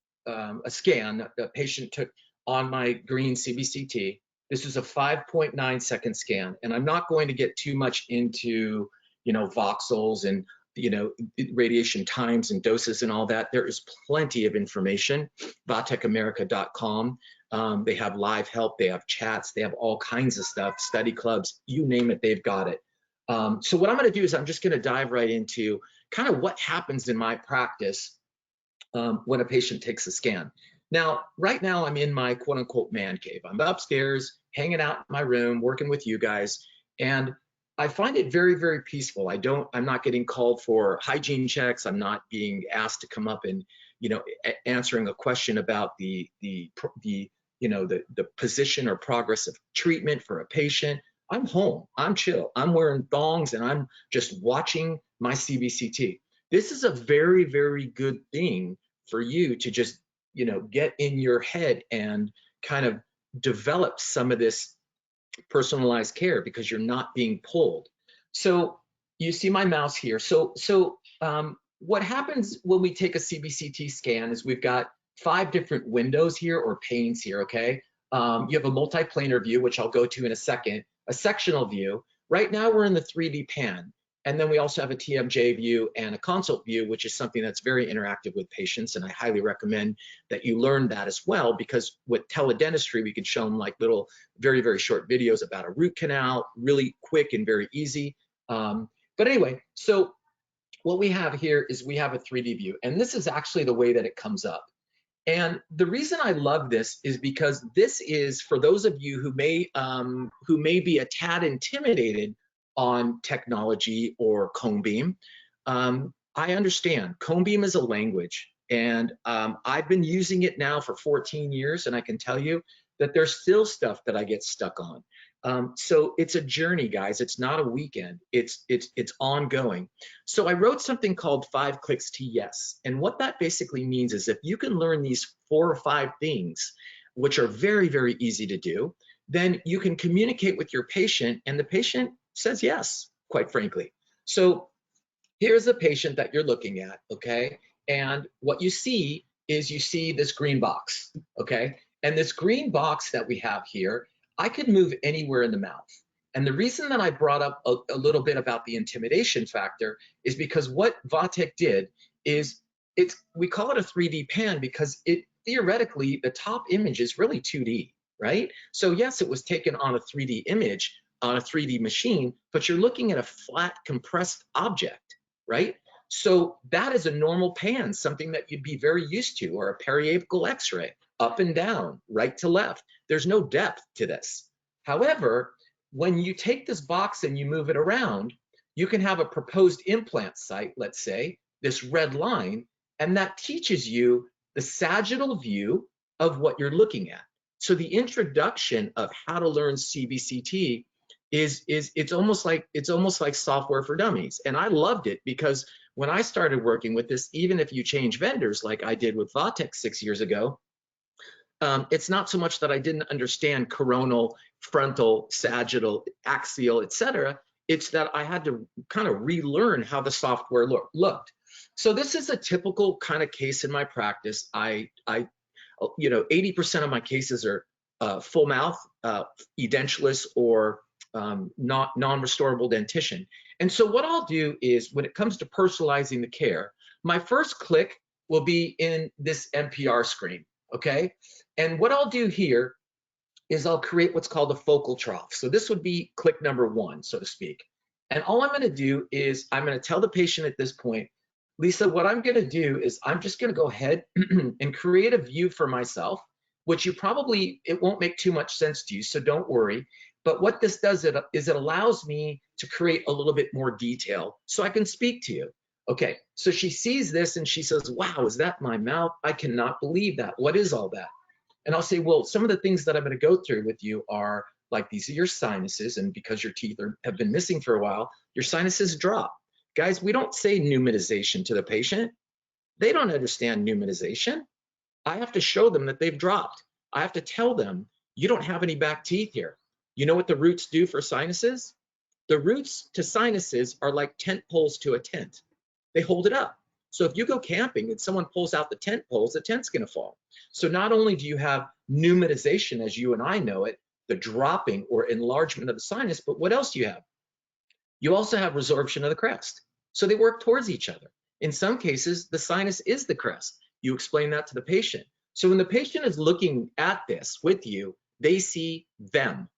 scan that the patient took on my green CBCT. This is a 5.9-second scan, and I'm not going to get too much into voxels and radiation times and doses and all that. There is plenty of information. VatechAmerica.com. They have live help, they have chats, they have all kinds of stuff, study clubs, you name it, they've got it. So what I'm gonna do is I'm just gonna dive right into kind of what happens in my practice when a patient takes a scan. Now, right now I'm in my quote unquote man cave. I'm upstairs, hanging out in my room, working with you guys, and I find it very, very peaceful. I'm not getting called for hygiene checks. I'm not being asked to come up and, answering a question about the position or progress of treatment for a patient. I'm home, I'm chill, I'm wearing thongs and I'm just watching my CBCT. This is a very, very good thing for you to just, get in your head and kind of develop some of this personalized care because you're not being pulled. So you see my mouse here. So what happens when we take a CBCT scan is we've got 5 different windows here or panes here, okay? You have a multiplanar view, which I'll go to in a second, a sectional view. Right now we're in the 3D pan. And then we also have a TMJ view and a consult view, which is something that's very interactive with patients. And I highly recommend that you learn that as well, because with teledentistry, we can show them like little, very, very short videos about a root canal, really quick and very easy. But anyway, so what we have here is we have a 3D view, and this is actually the way that it comes up. And the reason I love this is because this is for those of you who may be a tad intimidated on technology or cone beam. I understand cone beam is a language, and I've been using it now for 14 years, and I can tell you that there's still stuff that I get stuck on. So it's a journey, guys. It's not a weekend. It's ongoing. So I wrote something called 5 clicks to yes. And what that basically means is if you can learn these 4 or 5 things, which are very, very easy to do, then you can communicate with your patient and the patient says yes, quite frankly. So here's a patient that you're looking at, okay? And what you see is you see this green box, okay? And this green box that we have here, I could move anywhere in the mouth. And the reason that I brought up a little bit about the intimidation factor is because what Vatech did is we call it a 3D pan because it theoretically, the top image is really 2D, right? So yes, it was taken on a 3D image, on a 3D machine, but you're looking at a flat compressed object, right? So that is a normal pan, something that you'd be very used to, or a periapical X-ray, up and down, right to left. There's no depth to this. However, when you take this box and you move it around, you can have a proposed implant site, let's say, this red line, and that teaches you the sagittal view of what you're looking at. So the introduction of how to learn CBCT is it's almost like software for dummies. And I loved it because when I started working with this, even if you change vendors like I did with Vatech 6 years ago, it's not so much that I didn't understand coronal, frontal, sagittal, axial, etc. It's that I had to kind of relearn how the software looked. So this is a typical kind of case in my practice. You know, 80% of my cases are full mouth, edentulous, or non-restorable dentition. And so what I'll do is, when it comes to personalizing the care, my first click will be in this NPR screen, okay? And what I'll do here is I'll create what's called a focal trough. So this would be click number 1, so to speak. And all I'm gonna do is I'm gonna tell the patient at this point, Lisa, what I'm gonna do is I'm just gonna go ahead and create a view for myself, which it won't make too much sense to you, so don't worry. But what this does is it allows me to create a little bit more detail so I can speak to you. Okay, so she sees this and she says, wow, is that my mouth? I cannot believe that. What is all that? And I'll say, well, some of the things that I'm going to go through with you are like, these are your sinuses, and because your teeth have been missing for a while, your sinuses drop. Guys, we don't say pneumatization to the patient. They don't understand pneumatization. I have to show them that they've dropped. I have to tell them, you don't have any back teeth here. You know what the roots do for sinuses? The roots to sinuses are like tent poles to a tent. They hold it up. So if you go camping and someone pulls out the tent poles, the tent's gonna fall. So not only do you have pneumatization as you and I know it, the dropping or enlargement of the sinus, but what else do you have? You also have resorption of the crest. So they work towards each other. In some cases, the sinus is the crest. You explain that to the patient. So when the patient is looking at this with you, they see them.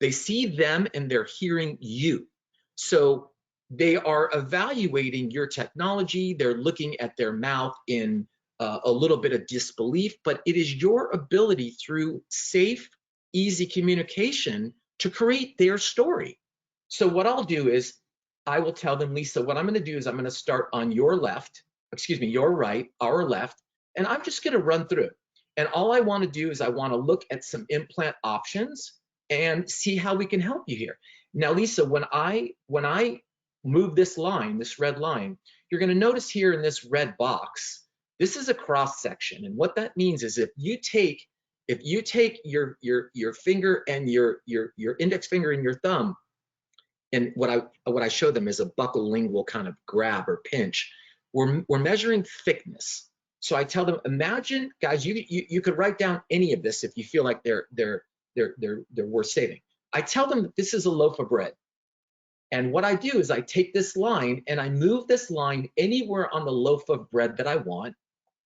They see them and they're hearing you. So they are evaluating your technology. They're looking at their mouth in a little bit of disbelief, but it is your ability through safe, easy communication to create their story. So what I'll do is I will tell them, Lisa, what I'm going to do is I'm going to start on your left, excuse me, your right, our left, and I'm just going to run through it. And all I want to do is I want to look at some implant options and see how we can help you here. Now, Lisa, when I move this line, this red line, you're going to notice here in this red box, this is a cross section. And what that means is if you take your finger and your index finger and your thumb, and what I show them is a buccal lingual kind of grab or pinch, we're measuring thickness. So I tell them, imagine, guys, you could write down any of this if you feel like they're worth saving. I tell them that this is a loaf of bread. And what I do is I take this line and I move this line anywhere on the loaf of bread that I want,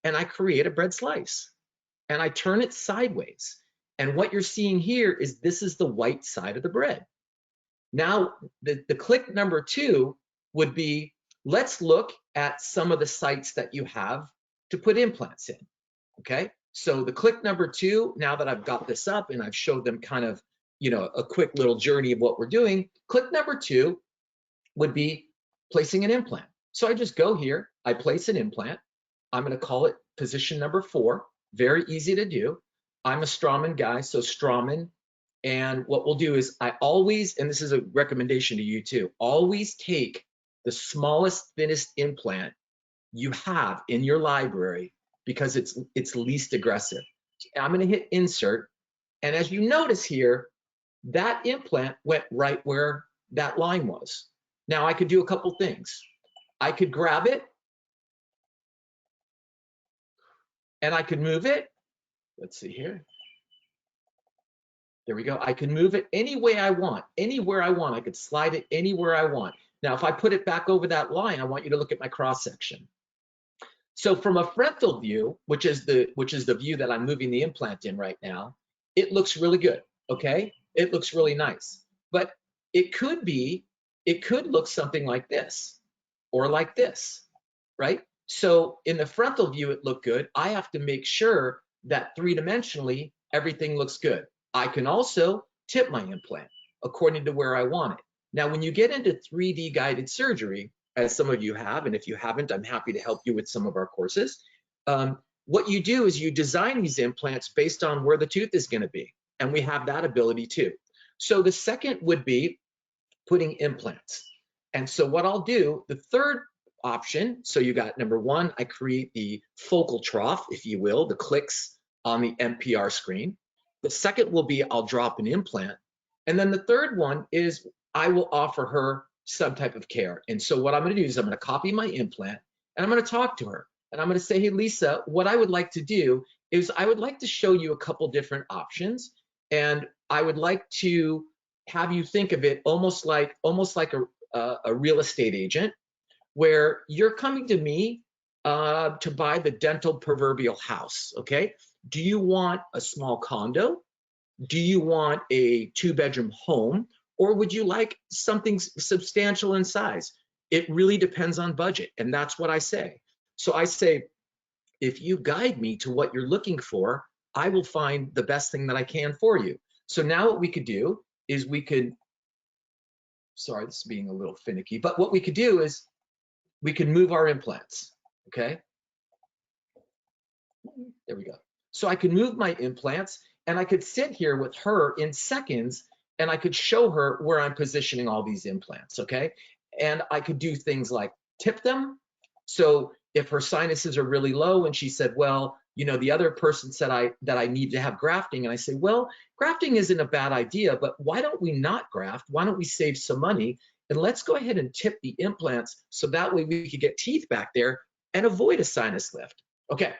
and I create a bread slice. And I turn it sideways. And what you're seeing here is this is the white side of the bread. Now, the click number 2 would be, let's look at some of the sites that you have to put implants in, okay? So the click number 2, now that I've got this up and I've showed them kind of, you know, a quick little journey of what we're doing, click number 2 would be placing an implant. So I just go here, I place an implant. I'm gonna call it position number 4, very easy to do. I'm a Straumann guy, so Straumann. And what we'll do is I always, and this is a recommendation to you too, always take the smallest, thinnest implant you have in your library because it's least aggressive. I'm going to hit insert. And as you notice here, that implant went right where that line was. Now I could do a couple things. I could grab it and I could move it. Let's see here. There we go. I can move it any way I want, anywhere I want. I could slide it anywhere I want. Now, if I put it back over that line, I want you to look at my cross section. So from a frontal view, which is the view that I'm moving the implant in right now, it looks really good, okay? It looks really nice. But it could look something like this or like this, right? So in the frontal view, it looked good. I have to make sure that three-dimensionally, everything looks good. I can also tip my implant according to where I want it. Now, when you get into 3D guided surgery, as some of you have, and if you haven't, I'm happy to help you with some of our courses. What you do is you design these implants based on where the tooth is going to be, and we have that ability too. So the second would be putting implants. And so what I'll do, the third option, so you got number one, I create the focal trough, if you will, the clicks on the MPR screen. The second will be I'll drop an implant. And then the third one is I will offer her some type of care. And so what I'm going to do is I'm going to copy my implant and I'm going to talk to her. And I'm going to say, hey, Lisa, what I would like to do is I would like to show you a couple different options. And I would like to have you think of it almost like a real estate agent, where you're coming to me to buy the dental proverbial house, okay? Do you want a small condo? Do you want a 2-bedroom home? Or would you like something substantial in size? It really depends on budget, and that's what I say. So I say, if you guide me to what you're looking for, I will find the best thing that I can for you. So now what we could do is we could, sorry, this is being a little finicky, but what we could do is we can move our implants, okay? There we go. So I could move my implants and I could sit here with her in seconds and I could show her where I'm positioning all these implants, okay? And I could do things like tip them. So if her sinuses are really low and she said, well, you know, the other person said that I need to have grafting, and I say, well, grafting isn't a bad idea, but why don't we not graft? Why don't we save some money? And let's go ahead and tip the implants so that way we could get teeth back there and avoid a sinus lift. Okay,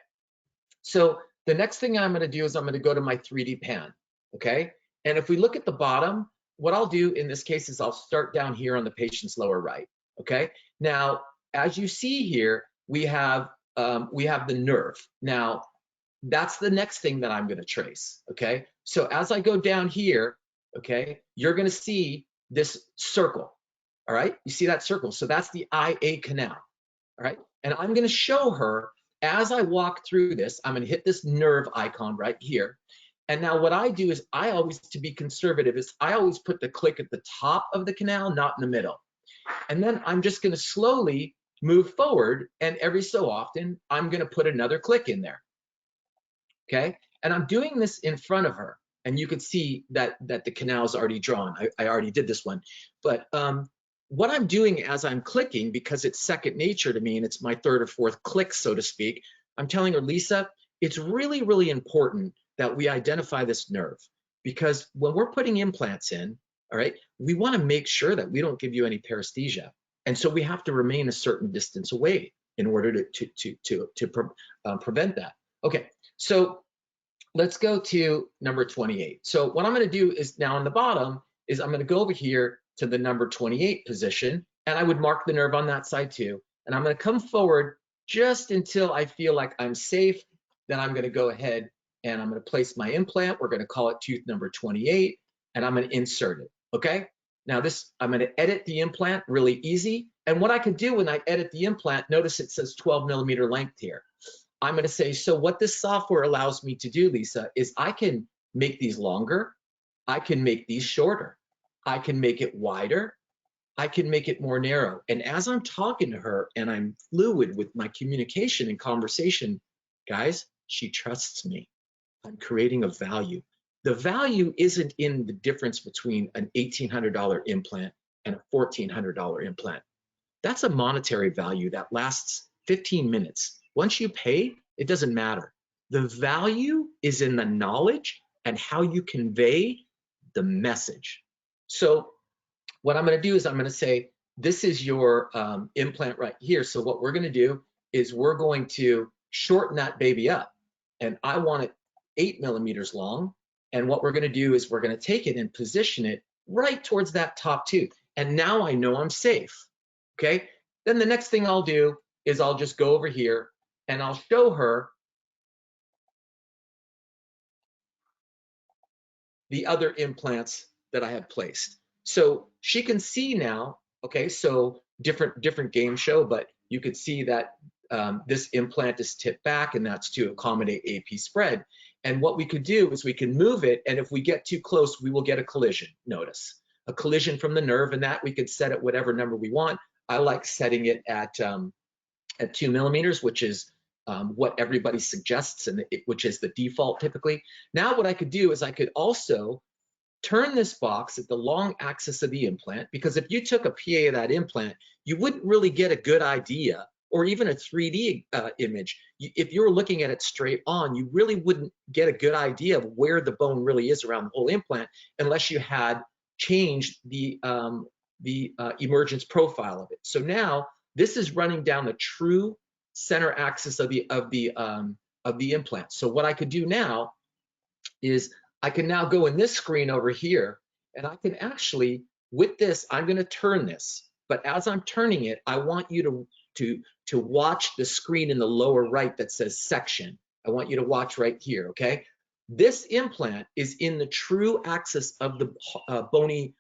so the next thing I'm going to do is I'm going to go to my 3D pan, okay? And if we look at the bottom, what I'll do in this case is I'll start down here on the patient's lower right, okay? Now, as you see here, we have the nerve. Now, that's the next thing that I'm going to trace, okay? So as I go down here, okay, you're going to see this circle, all right? You see that circle? So that's the IA canal, all right? And I'm going to show her as I walk through this, I'm going to hit this nerve icon right here. And now what I do is I always, to be conservative, is I always put the click at the top of the canal, not in the middle. And then I'm just going to slowly move forward, and every so often, I'm going to put another click in there, okay? And I'm doing this in front of her, and you can see that the canal is already drawn. I already did this one. But what I'm doing as I'm clicking, because it's second nature to me, and it's my third or fourth click, so to speak, I'm telling her, Lisa, it's really, really important that we identify this nerve, because when we're putting implants in, all right, we want to make sure that we don't give you any paresthesia. And so we have to remain a certain distance away in order to prevent that. Okay, so let's go to number 28. So what I'm going to do is now on the bottom is I'm going to go over here to the number 28 position, and I would mark the nerve on that side too. And I'm going to come forward just until I feel like I'm safe. Then I'm going to go ahead and I'm going to place my implant. We're going to call it tooth number 28, and I'm going to insert it, okay? Now this, I'm going to edit the implant really easy. And what I can do when I edit the implant, notice it says 12 millimeter length here. I'm going to say, so what this software allows me to do, Lisa, is I can make these longer. I can make these shorter. I can make it wider. I can make it more narrow. And as I'm talking to her and I'm fluid with my communication and conversation, guys, she trusts me. I'm creating a value. The value isn't in the difference between an $1,800 implant and a $1,400 implant. That's a monetary value that lasts 15 minutes. Once you pay, it doesn't matter. The value is in the knowledge and how you convey the message. So what I'm going to do is I'm going to say, this is your implant right here. So what we're going to do is we're going to shorten that baby up. And I want it 8 millimeters long. And what we're going to do is we're going to take it and position it right towards that top tooth. And now I know I'm safe. Okay. Then the next thing I'll do is I'll just go over here and I'll show her the other implants that I have placed. So she can see now, okay, so different game show, but you could see that this implant is tipped back, and that's to accommodate AP spread. And what we could do is we can move it, and if we get too close, we will get a collision, notice. A collision from the nerve, and that we could set at whatever number we want. I like setting it at 2 millimeters, which is what everybody suggests, and which is the default typically. Now what I could do is I could also turn this box at the long axis of the implant, because if you took a PA of that implant, you wouldn't really get a good idea, or even a 3D image. If you were looking at it straight on, you really wouldn't get a good idea of where the bone really is around the whole implant unless you had changed the emergence profile of it. So now this is running down the true center axis of the implant. So what I could do now is I can now go in this screen over here, and I can actually, with this, I'm going to turn this. But as I'm turning it, I want you to watch the screen in the lower right that says section. I want you to watch right here, okay? This implant is in the true axis of the bony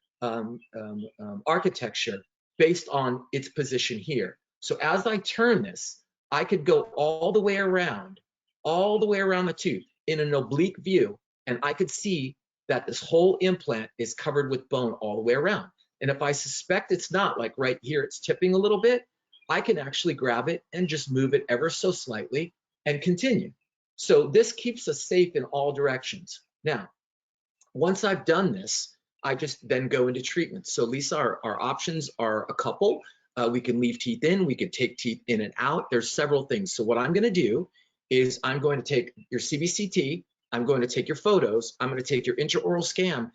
architecture based on its position here. So as I turn this, I could go all the way around the tooth in an oblique view, and I could see that this whole implant is covered with bone all the way around. And if I suspect it's not, like right here, it's tipping a little bit, I can actually grab it and just move it ever so slightly and continue. So this keeps us safe in all directions. Now, once I've done this, I just then go into treatment. So Lisa, our options are a couple. We can leave teeth in, we could take teeth in and out. There's several things. So what I'm gonna do is I'm going to take your CBCT, I'm going to take your photos, I'm going to take your intraoral scan,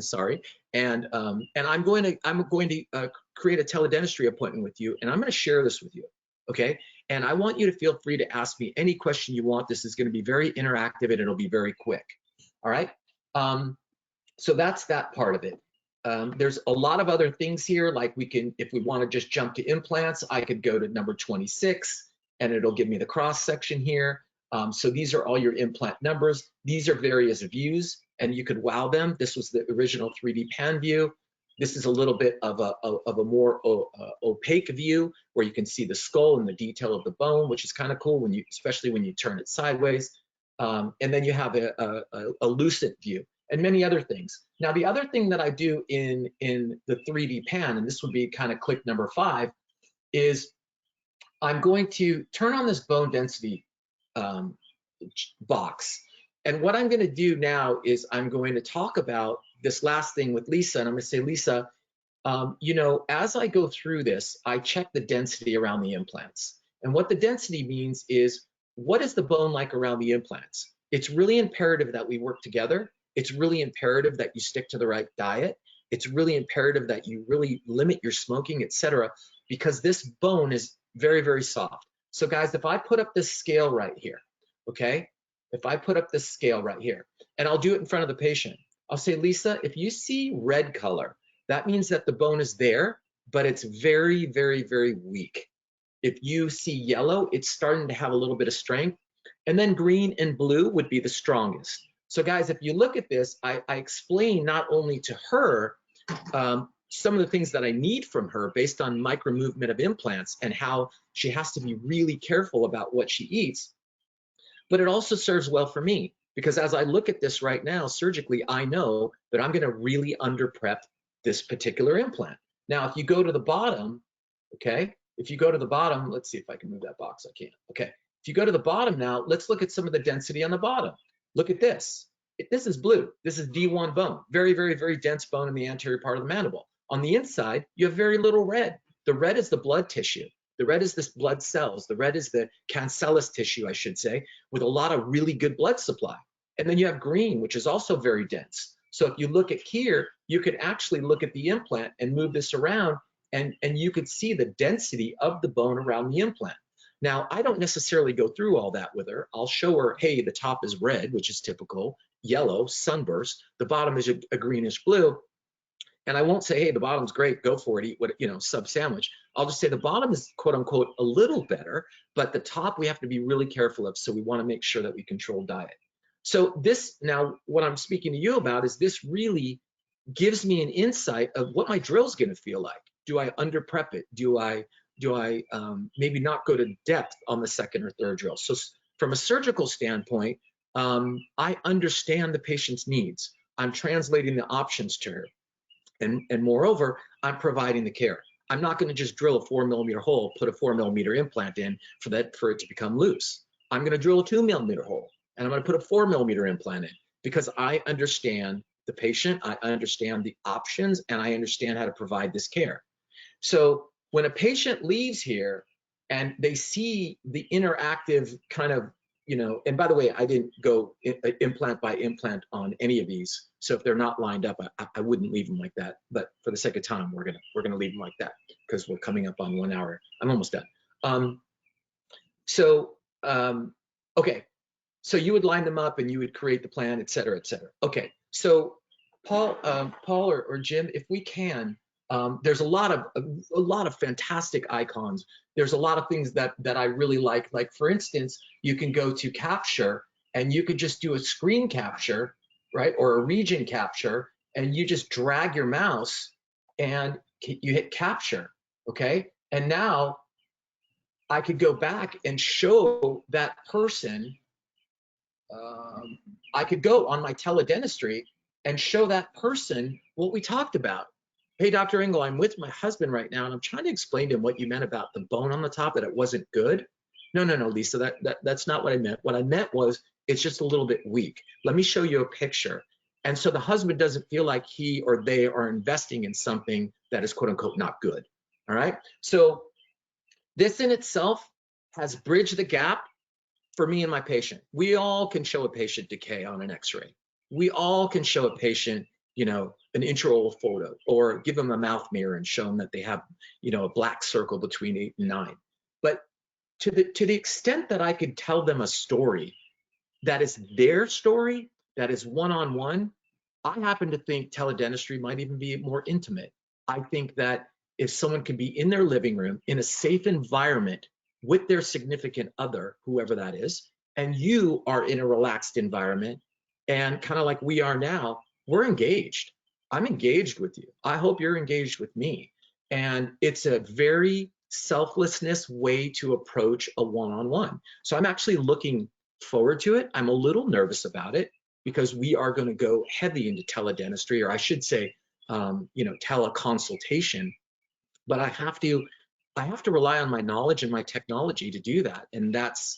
sorry, and I'm going to create a teledentistry appointment with you, and I'm going to share this with you, okay? And I want you to feel free to ask me any question you want. This is going to be very interactive, and it'll be very quick, all right? So that's that part of it. There's a lot of other things here, like we can, if we want to just jump to implants, I could go to number 26, and it'll give me the cross section here. So these are all your implant numbers. These are various views, and you could wow them. This was the original 3D pan view. This is a little bit of a more opaque view where you can see the skull and the detail of the bone, which is kind of cool when you, especially when you turn it sideways. And then you have a lucid view and many other things. Now, the other thing that I do in the 3D pan, and this would be kind of click number 5, is I'm going to turn on this bone density box. And what I'm going to do now is I'm going to talk about this last thing with Lisa, and I'm going to say, Lisa, you know, as I go through this, I check the density around the implants. And what the density means is, what is the bone like around the implants? It's really imperative that we work together. It's really imperative that you stick to the right diet. It's really imperative that you really limit your smoking, etc., because this bone is very, very soft. So guys, if I put up this scale right here, okay? If I put up this scale right here, and I'll do it in front of the patient, I'll say, Lisa, if you see red color, that means that the bone is there, but it's very, very, very weak. If you see yellow, it's starting to have a little bit of strength. And then green and blue would be the strongest. So guys, if you look at this, I explain not only to her some of the things that I need from her based on micro movement of implants and how she has to be really careful about what she eats, but it also serves well for me, because as I look at this right now surgically, I know that I'm going to really under prep this particular implant. Now, if you go to the bottom, okay, if you go to the bottom, let's see if I can move that box. I can't. Okay, if you go to the bottom now, let's look at some of the density on the bottom. Look at this. This is blue. This is D1 bone. Very, very, very dense bone in the anterior part of the mandible. On the inside, you have very little red. The red is the blood tissue. The red is this blood cells. The red is the cancellous tissue, I should say, with a lot of really good blood supply. And then you have green, which is also very dense. So if you look at here, you could actually look at the implant and move this around, and you could see the density of the bone around the implant. Now, I don't necessarily go through all that with her. I'll show her, hey, the top is red, which is typical, yellow, sunburst. The bottom is a greenish blue. And I won't say, hey, the bottom's great, go for it, eat what, you know, sub sandwich. I'll just say the bottom is quote unquote a little better, but the top we have to be really careful of. So we want to make sure that we control diet. So this, now what I'm speaking to you about is this really gives me an insight of what my drill's going to feel like. Do I under prep it? Do I maybe not go to depth on the second or third drill? So from a surgical standpoint, I understand the patient's needs. I'm translating the options to her. And moreover, I'm providing the care. I'm not going to just drill a 4mm hole, put a 4mm implant in for it to become loose. I'm going to drill a 2mm hole, and I'm going to put a 4mm implant in, because I understand the patient, I understand the options, and I understand how to provide this care. So when a patient leaves here and they see the interactive kind of, and by the way, I didn't go implant by implant on any of these. So if they're not lined up, I wouldn't leave them like that. But for the sake of time, we're gonna leave them like that, because we're coming up on 1 hour. I'm almost done. Okay. So you would line them up and you would create the plan, et cetera, et cetera. Okay. So Paul or Jim, if we can, there's a lot of fantastic icons. There's a lot of things that I really like. Like for instance, you can go to capture and you could just do a screen capture, right? Or a region capture, and you just drag your mouse and you hit capture, okay? And now I could go back and show that person. I could go on my teledentistry and show that person what we talked about. Hey, Dr. Engel, I'm with my husband right now, and I'm trying to explain to him what you meant about the bone on the top, that it wasn't good. No, Lisa, that's not what I meant. What I meant was it's just a little bit weak. Let me show you a picture. And so the husband doesn't feel like he or they are investing in something that is quote unquote not good. All right. So this in itself has bridged the gap for me and my patient. We all can show a patient decay on an x-ray. We all can show a patient, an intraoral photo, or give them a mouth mirror and show them that they have, a black circle between 8 and 9. But to the extent that I could tell them a story that is their story, that is one-on-one, I happen to think teledentistry might even be more intimate. I think that if someone can be in their living room in a safe environment with their significant other, whoever that is, and you are in a relaxed environment, and kind of like we are now, we're engaged. I'm engaged with you. I hope you're engaged with me. And it's a very selflessness way to approach a one-on-one. So I'm actually looking forward to it. I'm a little nervous about it because we are going to go heavy into teledentistry, or I should say, teleconsultation. But I have to rely on my knowledge and my technology to do that, and that's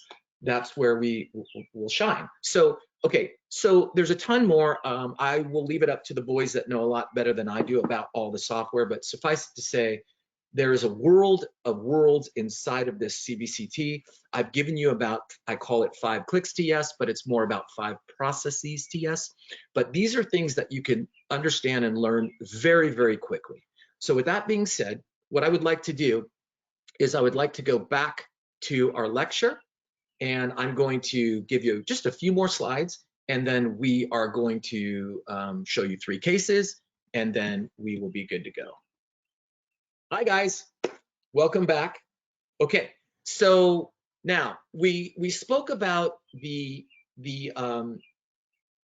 where we will shine. So okay, so there's a ton more. I will leave it up to the boys that know a lot better than I do about all the software, but suffice it to say, there is a world of worlds inside of this CBCT. I've given you about, I call it 5 clicks TS, but it's more about 5 processes TS. But these are things that you can understand and learn very, very quickly. So with that being said, what I would like to do is I would like to go back to our lecture, and I'm going to give you just a few more slides, and then we are going to show you 3 cases, and then we will be good to go. Hi guys, welcome back. Okay, so now we spoke about the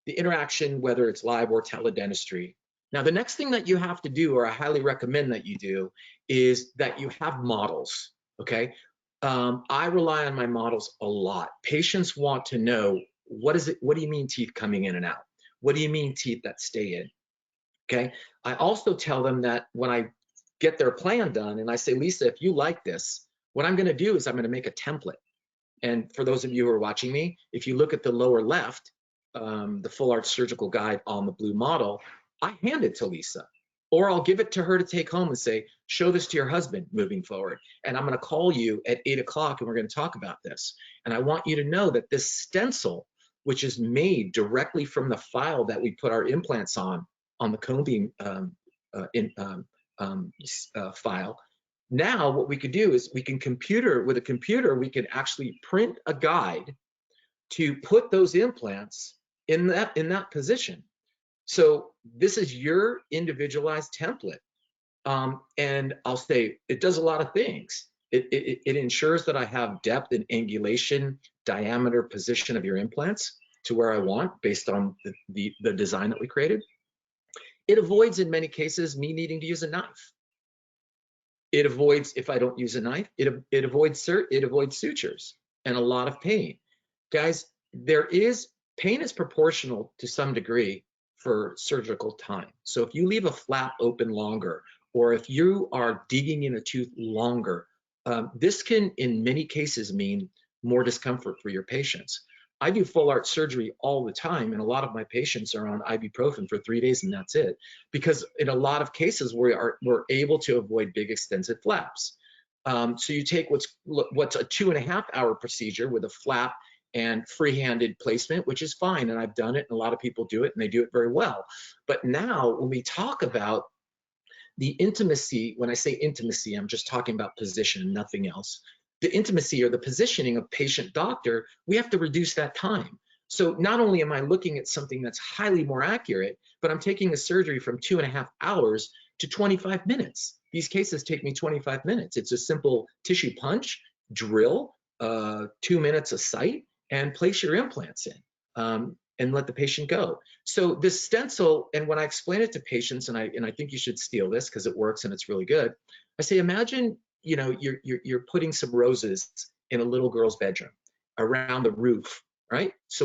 interaction, whether it's live or teledentistry. Now, the next thing that you have to do, or I highly recommend that you do, is that you have models, okay? I rely on my models a lot. Patients want to know, what do you mean teeth coming in and out? What do you mean teeth that stay in, okay? I also tell them that when I get their plan done and I say, Lisa, if you like this, what I'm gonna do is I'm gonna make a template. And for those of you who are watching me, if you look at the lower left, the full arch surgical guide on the blue model, I hand it to Lisa, or I'll give it to her to take home and say, show this to your husband moving forward. And I'm gonna call you at 8 o'clock and we're gonna talk about this. And I want you to know that this stencil, which is made directly from the file that we put our implants on the cone beam file. Now what we could do is we can with a computer, we can actually print a guide to put those implants in that position. So this is your individualized template. And I'll say it does a lot of things. It ensures that I have depth and angulation, diameter, position of your implants to where I want based on the design that we created. It avoids, in many cases, me needing to use a knife. It avoids, if I don't use a knife, it avoids sutures and a lot of pain. Guys, pain is proportional to some degree for surgical time. So if you leave a flap open longer, or if you are digging in a tooth longer, this can, in many cases, mean more discomfort for your patients. I do full arch surgery all the time, and a lot of my patients are on ibuprofen for 3 days, and that's it. Because in a lot of cases, we're able to avoid big extensive flaps. So you take what's a 2.5 hour procedure with a flap and free-handed placement, which is fine, and I've done it, and a lot of people do it, and they do it very well. But now, when we talk about the intimacy, when I say intimacy, I'm just talking about position, nothing else. The intimacy or the positioning of patient-doctor, we have to reduce that time. So not only am I looking at something that's highly more accurate, but I'm taking a surgery from 2.5 hours to 25 minutes. These cases take me 25 minutes. It's a simple tissue punch, drill, 2 minutes a site, and place your implants in, and let the patient go. So this stencil, and when I explain it to patients, and I think you should steal this because it works and it's really good, I say, imagine, you know, you're putting some roses in a little girl's bedroom around the roof, right? So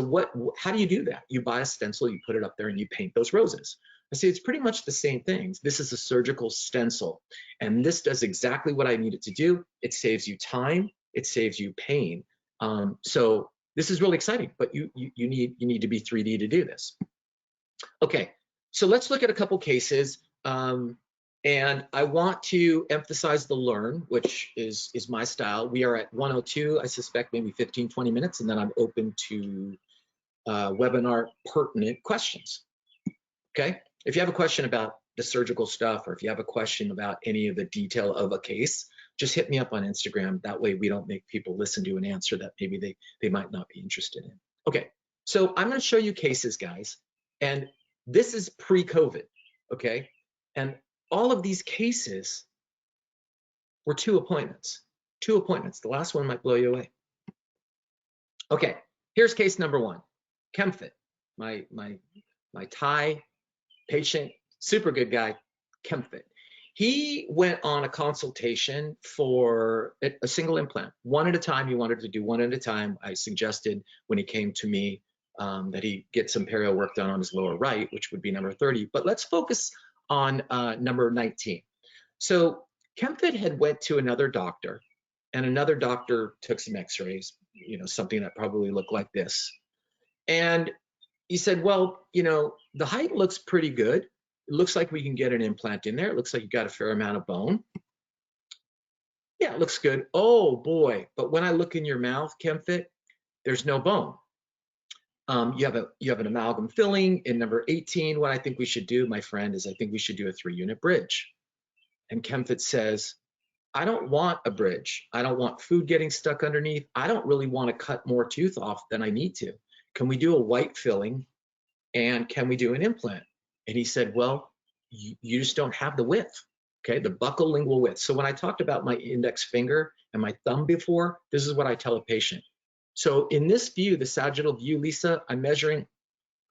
how do you do that? You buy a stencil, you put it up there, and you paint those roses. I say it's pretty much the same things. This is a surgical stencil, and this does exactly what I need it to do. It saves you time, it saves you pain. So this is really exciting, but you need to be 3D to do this. Okay, so let's look at a couple cases. And I want to emphasize the learn, which is my style. We are at 1:02, I suspect maybe 15, 20 minutes, and then I'm open to webinar pertinent questions. Okay, if you have a question about the surgical stuff, or if you have a question about any of the detail of a case, just hit me up on Instagram. That way we don't make people listen to an answer that maybe they might not be interested in. Okay, so I'm gonna show you cases, guys, and this is pre-COVID, okay? And all of these cases were 2 appointments. 2 appointments. The last one might blow you away. Okay, here's case number 1. Kemfit, my Thai patient, super good guy, Kemfit. He went on a consultation for a single implant, 1 at a time. He wanted to do 1 at a time. I suggested when he came to me that he get some perio work done on his lower right, which would be number 30. But let's focus on number 19. So Kemfit had went to another doctor, and another doctor took some x-rays, you know, something that probably looked like this. And he said, well, you know, the height looks pretty good. It looks like we can get an implant in there. It looks like you got a fair amount of bone. Yeah, it looks good. Oh boy, but when I look in your mouth, Kemfit, there's no bone. You have an amalgam filling in number 18. What I think we should do, my friend, is I think we should do a 3-unit bridge. And Kemfit says, I don't want a bridge. I don't want food getting stuck underneath. I don't really want to cut more tooth off than I need to. Can we do a white filling, and can we do an implant? And he said, well, you just don't have the width, okay, the buccal lingual width. So when I talked about my index finger and my thumb before, this is what I tell a patient. So in this view, the sagittal view, Lisa, I'm measuring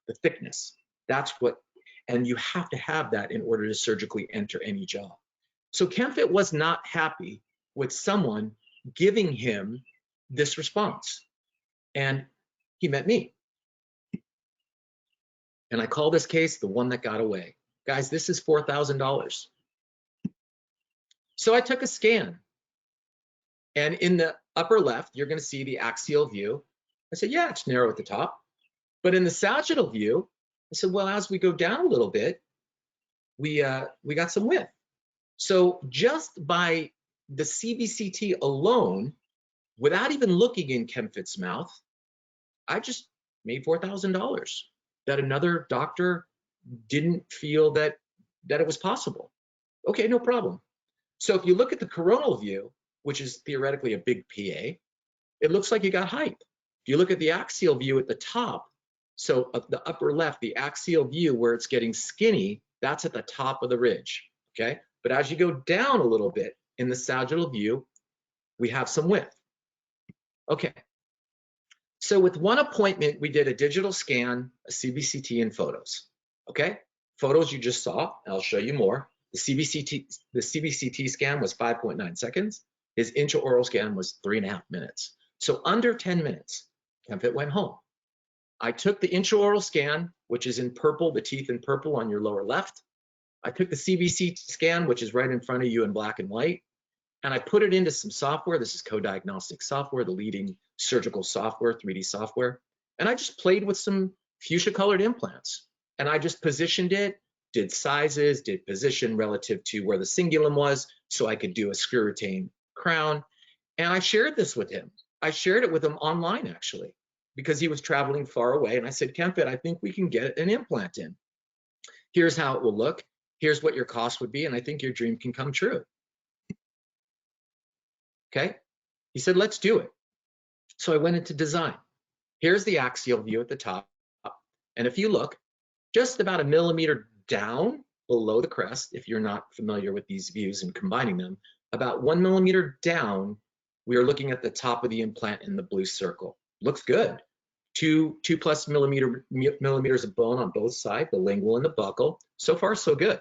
the thickness. That's what, and you have to have that in order to surgically enter any jaw. So Kemfit was not happy with someone giving him this response. And he met me. And I call this case the one that got away. Guys, this is $4,000. So I took a scan. And in the upper left, you're going to see the axial view. I said, yeah, it's narrow at the top. But in the sagittal view, I said, well, as we go down a little bit, we got some width. So just by the CBCT alone, without even looking in Kemfit's mouth, I just made $4,000 that another doctor didn't feel that it was possible. Okay, no problem. So if you look at the coronal view, which is theoretically a big PA, it looks like you got height. If you look at the axial view at the top, so of the upper left, the axial view where it's getting skinny, that's at the top of the ridge, okay? But as you go down a little bit in the sagittal view, we have some width. Okay. So with one appointment, we did a digital scan, a CBCT, and photos, okay? photos you just saw, I'll show you more. The CBCT scan was 5.9 seconds. His intraoral scan was 3.5 minutes. So under 10 minutes, Kempfit went home. I took the intraoral scan, which is in purple, the teeth in purple on your lower left. I took the CBCT scan, which is right in front of you in black and white, and I put it into some software. This is Co-Diagnostic software, the leading surgical software, 3D software. And I just played with some fuchsia colored implants. And I just positioned it, did sizes, did position relative to where the cingulum was, so I could do a screw retain crown. And I shared this with him. I shared it with him online, actually, because he was traveling far away. And I said, Kempfit, I think we can get an implant in. Here's how it will look. Here's what your cost would be. And I think your dream can come true. Okay. He said, let's do it. So I went into design. Here's the axial view at the top. And if you look, just about 1 millimeter down below the crest, if you're not familiar with these views and combining them, about 1 millimeter down, we are looking at the top of the implant in the blue circle. Looks good. 2+ millimeters of bone on both sides, the lingual and the buccal. So far, so good.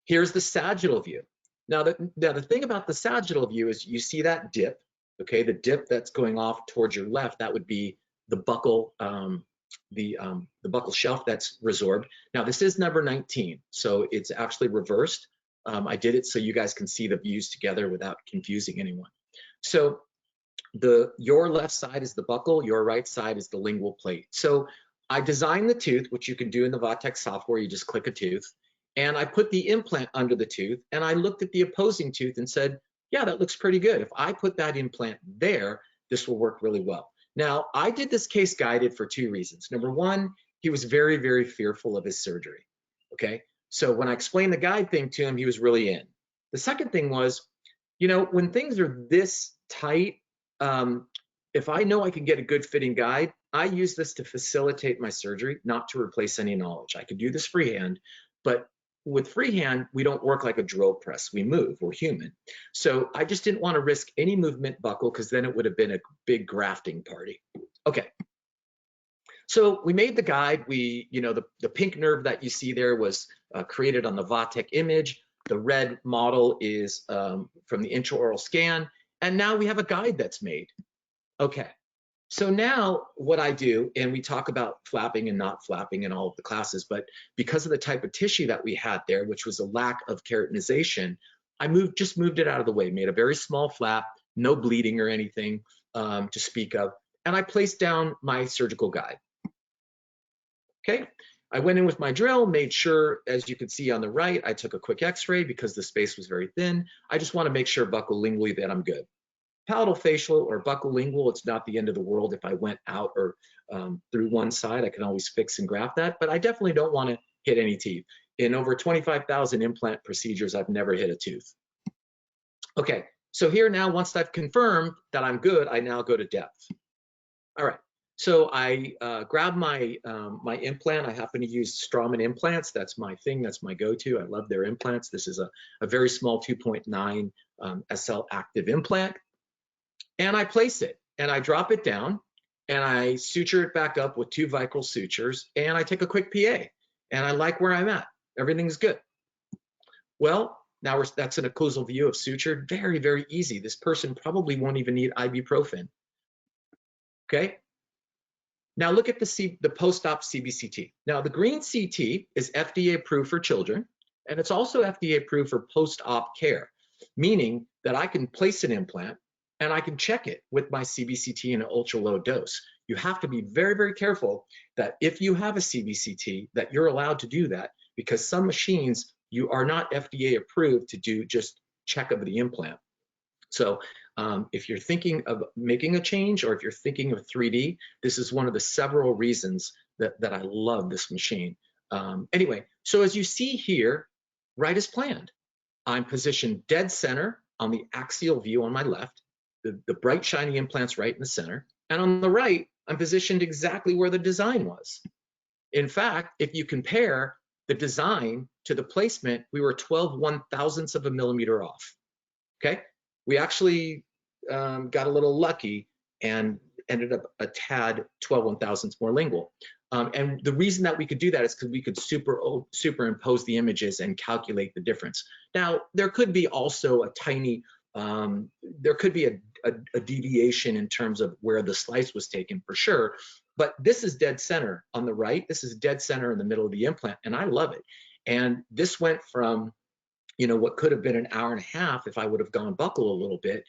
Here's the sagittal view. Now the thing about the sagittal view is you see that dip, okay? The dip that's going off towards your left, that would be the buccal, the buccal shelf that's resorbed. Now this is number 19, so it's actually reversed. I did it so you guys can see the views together without confusing anyone. So your left side is the buccal, your right side is the lingual plate. So I designed the tooth, which you can do in the Vatech software. You just click a tooth, and I put the implant under the tooth, and I looked at the opposing tooth and said, yeah, that looks pretty good. If I put that implant there, this will work really well. Now, I did this case guided for 2 reasons. Number one, he was very, very fearful of his surgery, okay? So when I explained the guide thing to him, he was really in. The second thing was, you know, when things are this tight, if I know I can get a good fitting guide, I use this to facilitate my surgery, not to replace any knowledge. I could do this freehand, but with freehand, we don't work like a drill press. We move, we're human. So I just didn't want to risk any movement buccal, because then it would have been a big grafting party. Okay. So we made the guide. We, you know, the pink nerve that you see there was created on the Vatech image. The red model is from the intraoral scan. And now we have a guide that's made. Okay. So now what I do, and we talk about flapping and not flapping in all of the classes, but because of the type of tissue that we had there, which was a lack of keratinization, I just moved it out of the way, made a very small flap, no bleeding or anything to speak of, and I placed down my surgical guide. Okay, I went in with my drill, made sure, as you can see on the right, I took a quick x-ray because the space was very thin. I just want to make sure buccal lingually that I'm good. Palatal facial or buccal lingual, it's not the end of the world. If I went out or through one side, I can always fix and graft that, but I definitely don't want to hit any teeth. In over 25,000 implant procedures, I've never hit a tooth. Okay, so here now, once I've confirmed that I'm good, I now go to depth. All right, so I grab my my implant. I happen to use Straumann implants. That's my thing, that's my go-to. I love their implants. This is a very small 2.9 SL active implant. And I place it and I drop it down and I suture it back up with 2 Vicryl sutures, and I take a quick PA and I like where I'm at. Everything's good. Well, now that's an occlusal view of suture. Very, very easy. This person probably won't even need ibuprofen. Okay. Now look at the post-op CBCT. Now the green CT is FDA approved for children, and it's also FDA approved for post-op care, meaning that I can place an implant and I can check it with my CBCT in an ultra low dose. You have to be very, very careful that if you have a CBCT, that you're allowed to do that, because some machines, you are not FDA approved to do just check of the implant. So if you're thinking of making a change, or if you're thinking of 3D, this is one of the several reasons that I love this machine. Anyway, so as you see here, right as planned, I'm positioned dead center on the axial view on my left. The bright shiny implants right in the center, and on the right I'm positioned exactly where the design was. In fact, if you compare the design to the placement, we were 12 1/1000ths of a millimeter off. Okay, we actually got a little lucky and ended up a tad 12 1/1000ths more lingual. And the reason that we could do that is because we could superimpose the images and calculate the difference. Now, there could be also a tiny, there could be a deviation in terms of where the slice was taken for sure, but this is dead center on the right. This is dead center in the middle of the implant, and I love it. And this went from, you know, what could have been an hour and a half if I would have gone buccal a little bit,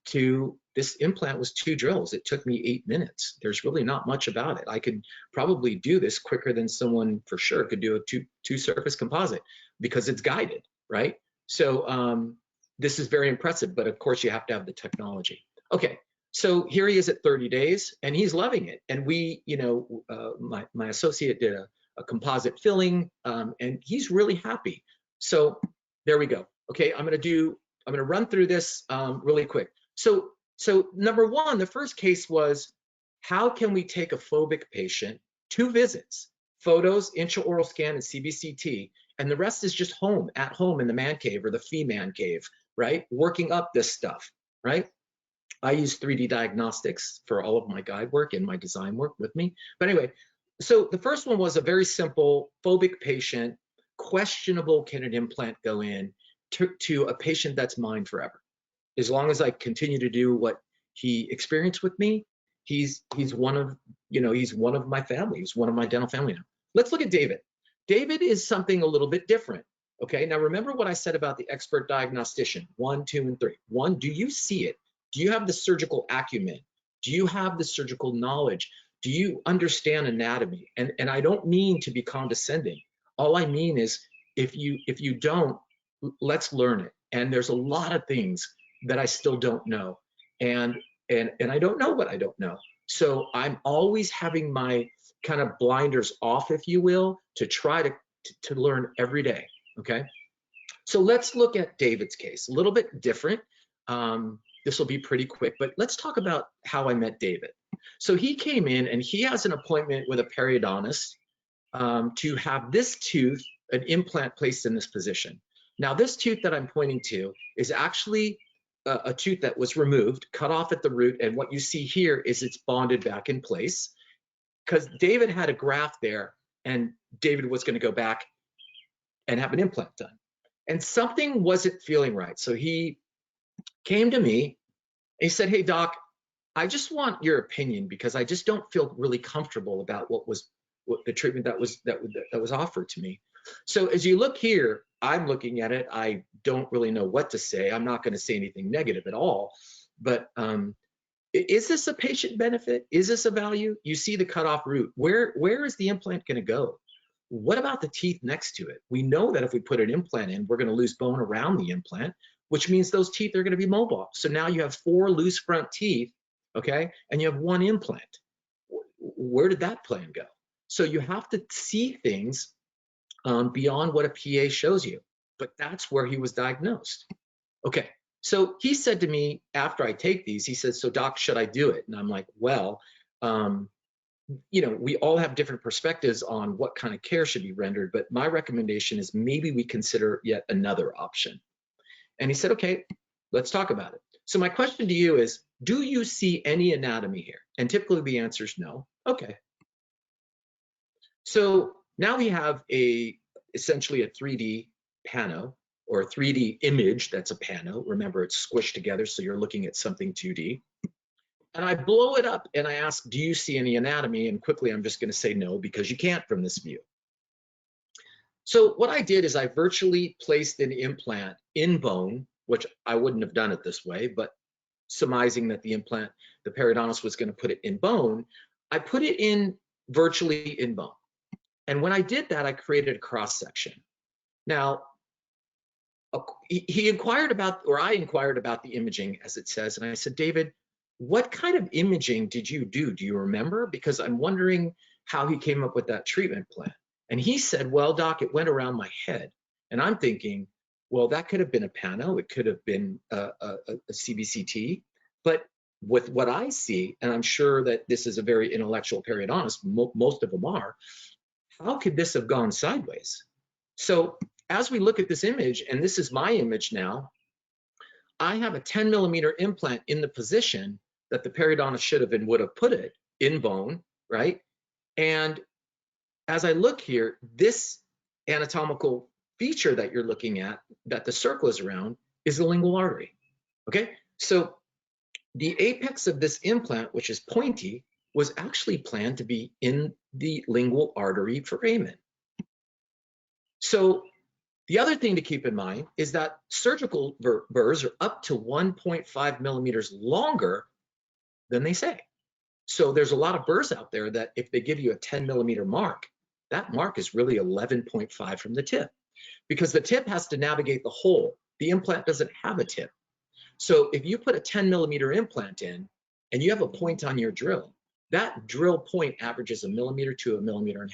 to this implant was 2 drills. It took me 8 minutes. There's really not much about it. I could probably do this quicker than someone for sure could do a two surface composite because it's guided, right? So this is very impressive, but of course you have to have the technology. Okay, so here he is at 30 days and he's loving it. And we, you know, my associate did a composite filling and he's really happy. So there we go. Okay, I'm gonna run through this really quick. So number one, the first case was, how can we take a phobic patient, 2 visits, photos, intraoral scan, and CBCT, and the rest is just at home in the man cave or the fee man cave, right? Working up this stuff, right? I use 3D diagnostics for all of my guide work and my design work with me. But anyway, so the first one was a very simple phobic patient, questionable, can an implant go in, to a patient that's mine forever. As long as I continue to do what he experienced with me, he's one of, you know, he's one of my family. He's one of my dental family now. Let's look at David. David is something a little bit different. Okay, now remember what I said about the expert diagnostician, 1, 2, and 3. 1, do you see it? Do you have the surgical acumen? Do you have the surgical knowledge? Do you understand anatomy? And I don't mean to be condescending. All I mean is, if you don't, let's learn it. And there's a lot of things that I still don't know. And I don't know what I don't know. So I'm always having my kind of blinders off, if you will, to try to learn every day, okay? So let's look at David's case, a little bit different. This will be pretty quick, but let's talk about how I met David. So he came in and he has an appointment with a periodontist to have this tooth, an implant placed in this position. Now, this tooth that I'm pointing to is actually a tooth that was removed, cut off at the root, and what you see here is it's bonded back in place because David had a graft there and David was going to go back and have an implant done. And something wasn't feeling right. So he came to me and he said, "Hey, doc, I just want your opinion because I just don't feel really comfortable about what the treatment that was offered to me." So as you look here, I'm looking at it. I don't really know what to say. I'm not going to say anything negative at all. But is this a patient benefit? Is this a value? You see the cutoff root. Where is the implant going to go? What about the teeth next to it? We know that if we put an implant in, we're going to lose bone around the implant, which means those teeth are going to be mobile. So now you have 4 loose front teeth, okay, and you have 1 implant. Where did that plan go? So you have to see things beyond what a PA shows you, but that's where he was diagnosed. Okay, so he said to me after I take these, he said, "So doc, should I do it?" And I'm like, well, you know, we all have different perspectives on what kind of care should be rendered, but my recommendation is maybe we consider yet another option. And he said, "Okay, let's talk about it." So my question to you is, do you see any anatomy here? And typically the answer is no. Okay. So now we have essentially a 3D pano, or a 3D image that's a pano. Remember, it's squished together, so you're looking at something 2D. And I blow it up and I ask, "Do you see any anatomy?" And quickly I'm just going to say no, because you can't from this view. So what I did is I virtually placed an implant in bone, which I wouldn't have done it this way, but surmising that the periodontist was going to put it in bone, I put it in virtually in bone. And when I did that, I created a cross section. Now, he inquired about, or I inquired about the imaging, as it says, and I said, "David, what kind of imaging did you do? Do you remember? Because I'm wondering how he came up with that treatment plan." And he said, "Well, doc, it went around my head." And I'm thinking, well, that could have been a pano, it could have been a CBCT, but with what I see, and I'm sure that this is a very intellectual periodontist, most of them are, how could this have gone sideways? So as we look at this image, and this is my image now, I have a 10mm implant in the position that the periodontist should have and would have put it in bone, right? And as I look here, this anatomical feature that you're looking at, that the circle is around, is the lingual artery. Okay, so the apex of this implant, which is pointy, was actually planned to be in the lingual artery foramen. So the other thing to keep in mind is that surgical burrs are up to 1.5 millimeters longer than they say. So there's a lot of burrs out there that if they give you a 10 millimeter mark, that mark is really 11.5 from the tip, because the tip has to navigate the hole. The implant doesn't have a tip. So if you put a 10 millimeter implant in and you have a point on your drill, that drill point averages 1 millimeter to 1.5 millimeters,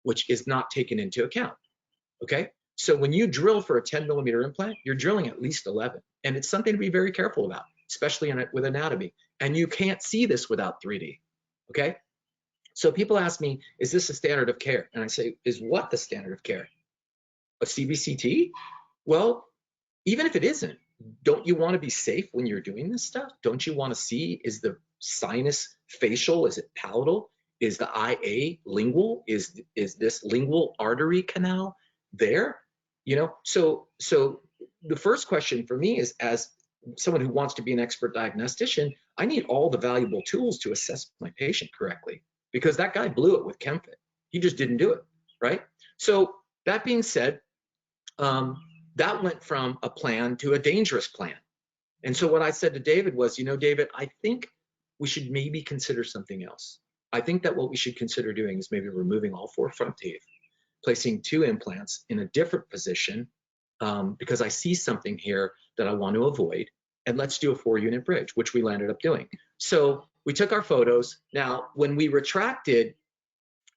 which is not taken into account. Okay, so when you drill for a 10 millimeter implant, you're drilling at least 11, and it's something to be very careful about, especially with anatomy. And you can't see this without 3D. Okay, so people ask me, is this a standard of care? And I say, is what the standard of care? A CBCT? Well, even if it isn't, don't you want to be safe when you're doing this stuff? Don't you want to see, is the sinus facial? Is it palatal? Is the IA lingual? Is this lingual artery canal there? You know, so the first question for me is, as someone who wants to be an expert diagnostician, I need all the valuable tools to assess my patient correctly, because that guy blew it with ChemFit. He just didn't do it, right? So that being said, that went from a plan to a dangerous plan. And so what I said to David was, you know, David, I think we should maybe consider something else. I think that what we should consider doing is maybe removing all 4 front teeth, placing 2 implants in a different position, because I see something here that I want to avoid, and let's do a 4-unit bridge, which we landed up doing. So we took our photos. Now, when we retracted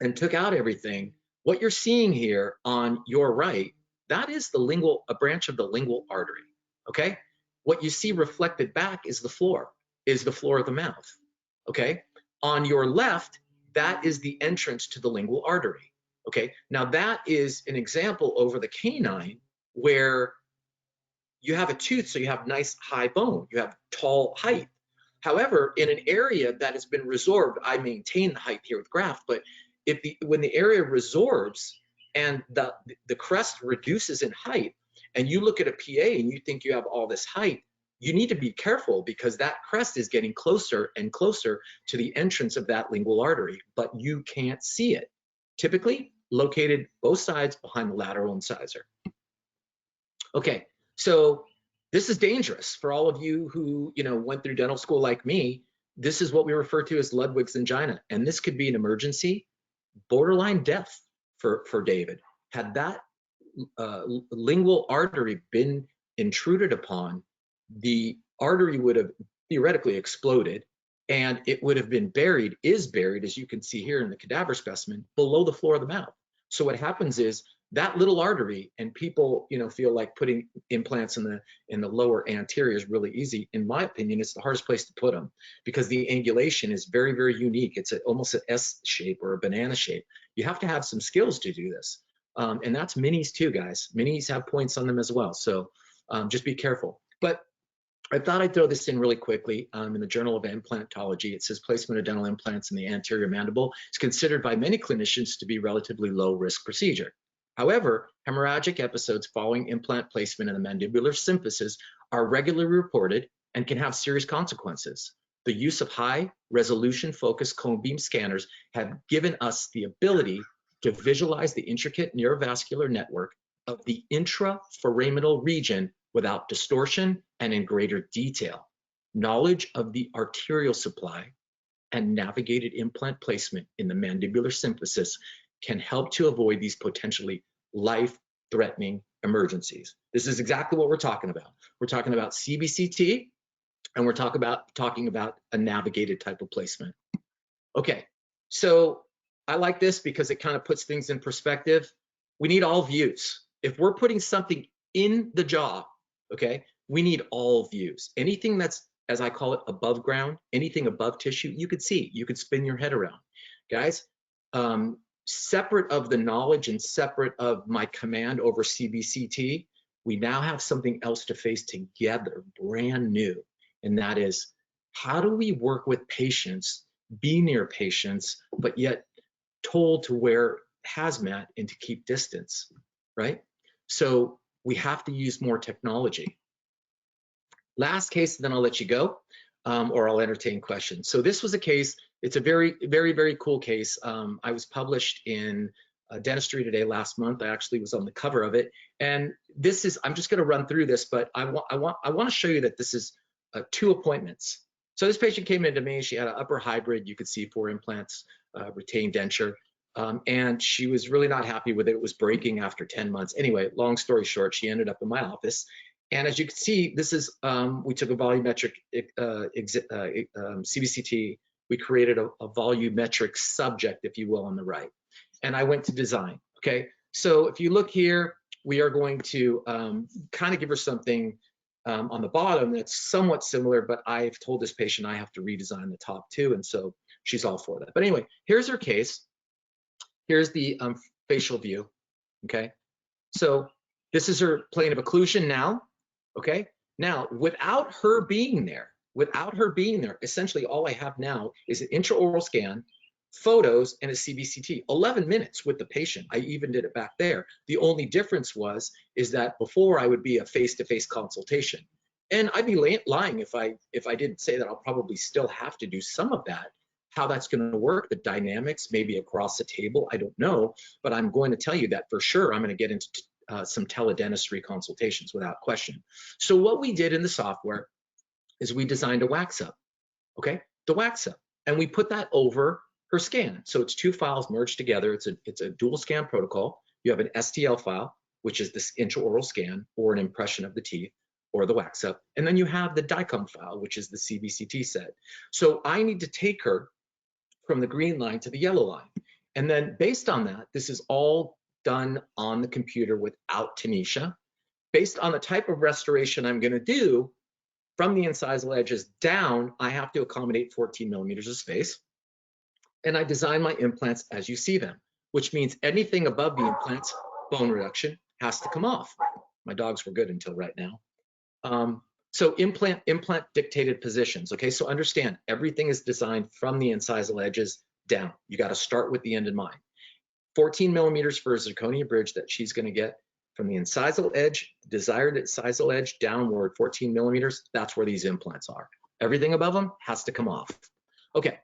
and took out everything, what you're seeing here on your right, that is a branch of the lingual artery, okay? What you see reflected back is the floor of the mouth, okay? On your left, that is the entrance to the lingual artery, okay? Now that is an example over the canine where you have a tooth, so you have nice high bone, you have tall height. However, in an area that has been resorbed, I maintain the height here with graft, but when the area resorbs and the crest reduces in height, and you look at a PA and you think you have all this height, you need to be careful, because that crest is getting closer and closer to the entrance of that lingual artery, but you can't see it. Typically located both sides behind the lateral incisor. Okay, so this is dangerous for all of you who, you know, went through dental school like me. This is what we refer to as Ludwig's angina, and this could be an emergency, borderline death for David. Had that lingual artery been intruded upon, the artery would have theoretically exploded, and it would have been buried, as you can see here in the cadaver specimen, below the floor of the mouth. So what happens is that little artery, and people, you know, feel like putting implants in the lower anterior is really easy. In my opinion, it's the hardest place to put them, because the angulation is very, very unique. It's almost an S shape or a banana shape. You have to have some skills to do this. And that's minis too, guys. Minis have points on them as well. So just be careful. But I thought I'd throw this in really quickly. In the Journal of Implantology, it says placement of dental implants in the anterior mandible is considered by many clinicians to be relatively low risk procedure. However, hemorrhagic episodes following implant placement in the mandibular symphysis are regularly reported and can have serious consequences. The use of high resolution focused cone beam scanners have given us the ability to visualize the intricate neurovascular network of the intraforaminal region without distortion and in greater detail. Knowledge of the arterial supply and navigated implant placement in the mandibular symphysis can help to avoid these potentially life-threatening emergencies. This is exactly what we're talking about. We're talking about CBCT, and we're talking about a navigated type of placement. Okay, so I like this because it kind of puts things in perspective. We need all views. If we're putting something in the jaw, okay, we need all views. Anything that's, as I call it, above ground, anything above tissue, you could see, you could spin your head around. Guys, separate of the knowledge and separate of my command over CBCT, we now have something else to face together, brand new. And that is, how do we work with patients, be near patients, but yet told to wear hazmat and to keep distance, right? So we have to use more technology. Last case, then I'll let you go, or I'll entertain questions. So this was a case, it's a very, very, very cool case. I was published in Dentistry Today last month. I actually was on the cover of it. And this is, I'm just gonna run through this, but I want to show you that this is 2 appointments. So this patient came into me, she had an upper hybrid, you could see 4 implants, retained denture, and she was really not happy with it. It was breaking after 10 months. Anyway, long story short, she ended up in my office. And as you can see, this is, we took a volumetric CBCT, we created a volumetric subject, if you will, on the right. And I went to design, okay? So if you look here, we are going to kind of give her something on the bottom that's somewhat similar, but I've told this patient I have to redesign the top too, and so she's all for that. But anyway, here's her case. Here's the facial view, okay? So this is her plane of occlusion now, okay? Now, without her being there, essentially all I have now is an intraoral scan, photos, and a CBCT. 11 minutes with the patient. I even did it back there. The only difference is that before I would be a face-to-face consultation. And I'd be lying if I didn't say that I'll probably still have to do some of that. How that's going to work, the dynamics, maybe across the table, I don't know, but I'm going to tell you that for sure I'm going to get into some teledentistry consultations without question. So what we did in the software is we designed a wax up, okay? The wax up, and we put that over her scan. So it's 2 files merged together. It's a dual scan protocol. You have an STL file, which is this intraoral scan or an impression of the teeth or the wax up, and then you have the DICOM file, which is the CBCT set. So I need to take her from the green line to the yellow line. And then based on that, this is all done on the computer without Tanisha. Based on the type of restoration I'm gonna do, from the incisal edges down, I have to accommodate 14 millimeters of space. And I design my implants as you see them, which means anything above the implants, bone reduction, has to come off. My dogs were good until right now. So implant dictated positions, okay? So understand, everything is designed from the incisal edges down. You gotta start with the end in mind. 14 millimeters for a zirconia bridge that she's gonna get from the incisal edge, desired incisal edge downward 14 millimeters, that's where these implants are. Everything above them has to come off. Okay,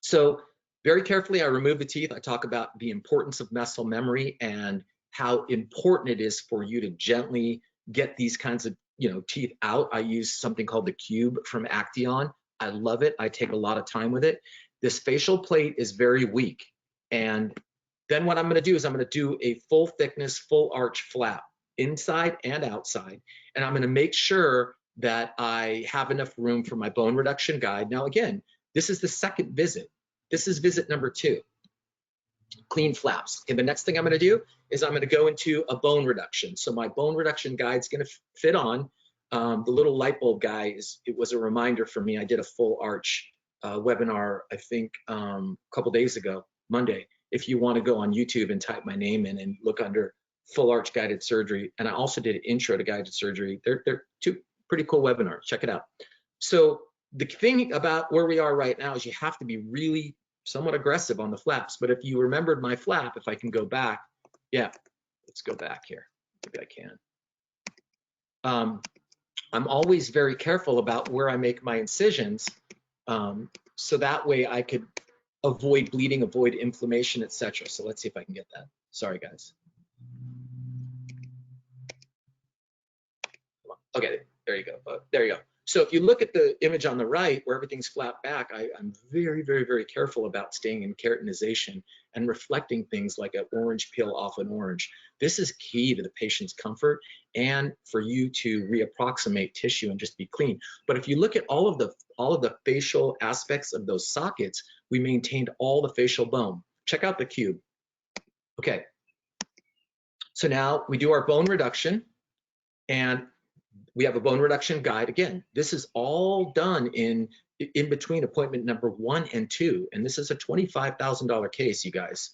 so very carefully I remove the teeth. I talk about the importance of muscle memory and how important it is for you to gently get these kinds of teeth out. I use something called the cube from Acteon. I love it. I take a lot of time with it. This facial plate is very weak. And then what I'm going to do is I'm going to do a full thickness, full arch flap inside and outside. And I'm going to make sure that I have enough room for my bone reduction guide. Now, again, this is the second visit. This is visit number 2. Clean flaps. And the next thing I'm going to do is I'm going to go into a bone reduction. So my bone reduction guide is going to fit on. The little light bulb guy it was a reminder for me. I did a full arch webinar, I think a couple days ago, Monday. If you want to go on YouTube and type my name in and look under full arch guided surgery. And I also did an intro to guided surgery. They're 2 pretty cool webinars. Check it out. So the thing about where we are right now is you have to be really somewhat aggressive on the flaps. But if you remembered my flap, if I can go back, yeah, let's go back here. Maybe I can. I'm always very careful about where I make my incisions, so that way I could avoid bleeding, avoid inflammation, etc. So let's see if I can get that. Sorry, guys. Okay, there you go. There you go. So if you look at the image on the right where everything's flat back, I'm very, very, very careful about staying in keratinization and reflecting things like an orange peel off an orange. This is key to the patient's comfort and for you to reapproximate tissue and just be clean. But if you look at all of the facial aspects of those sockets, we maintained all the facial bone. Check out the cube. Okay. So now we do our bone reduction and we have a bone reduction guide. Again, this is all done in between appointment number 1 and 2, and this is a $25,000 case, you guys.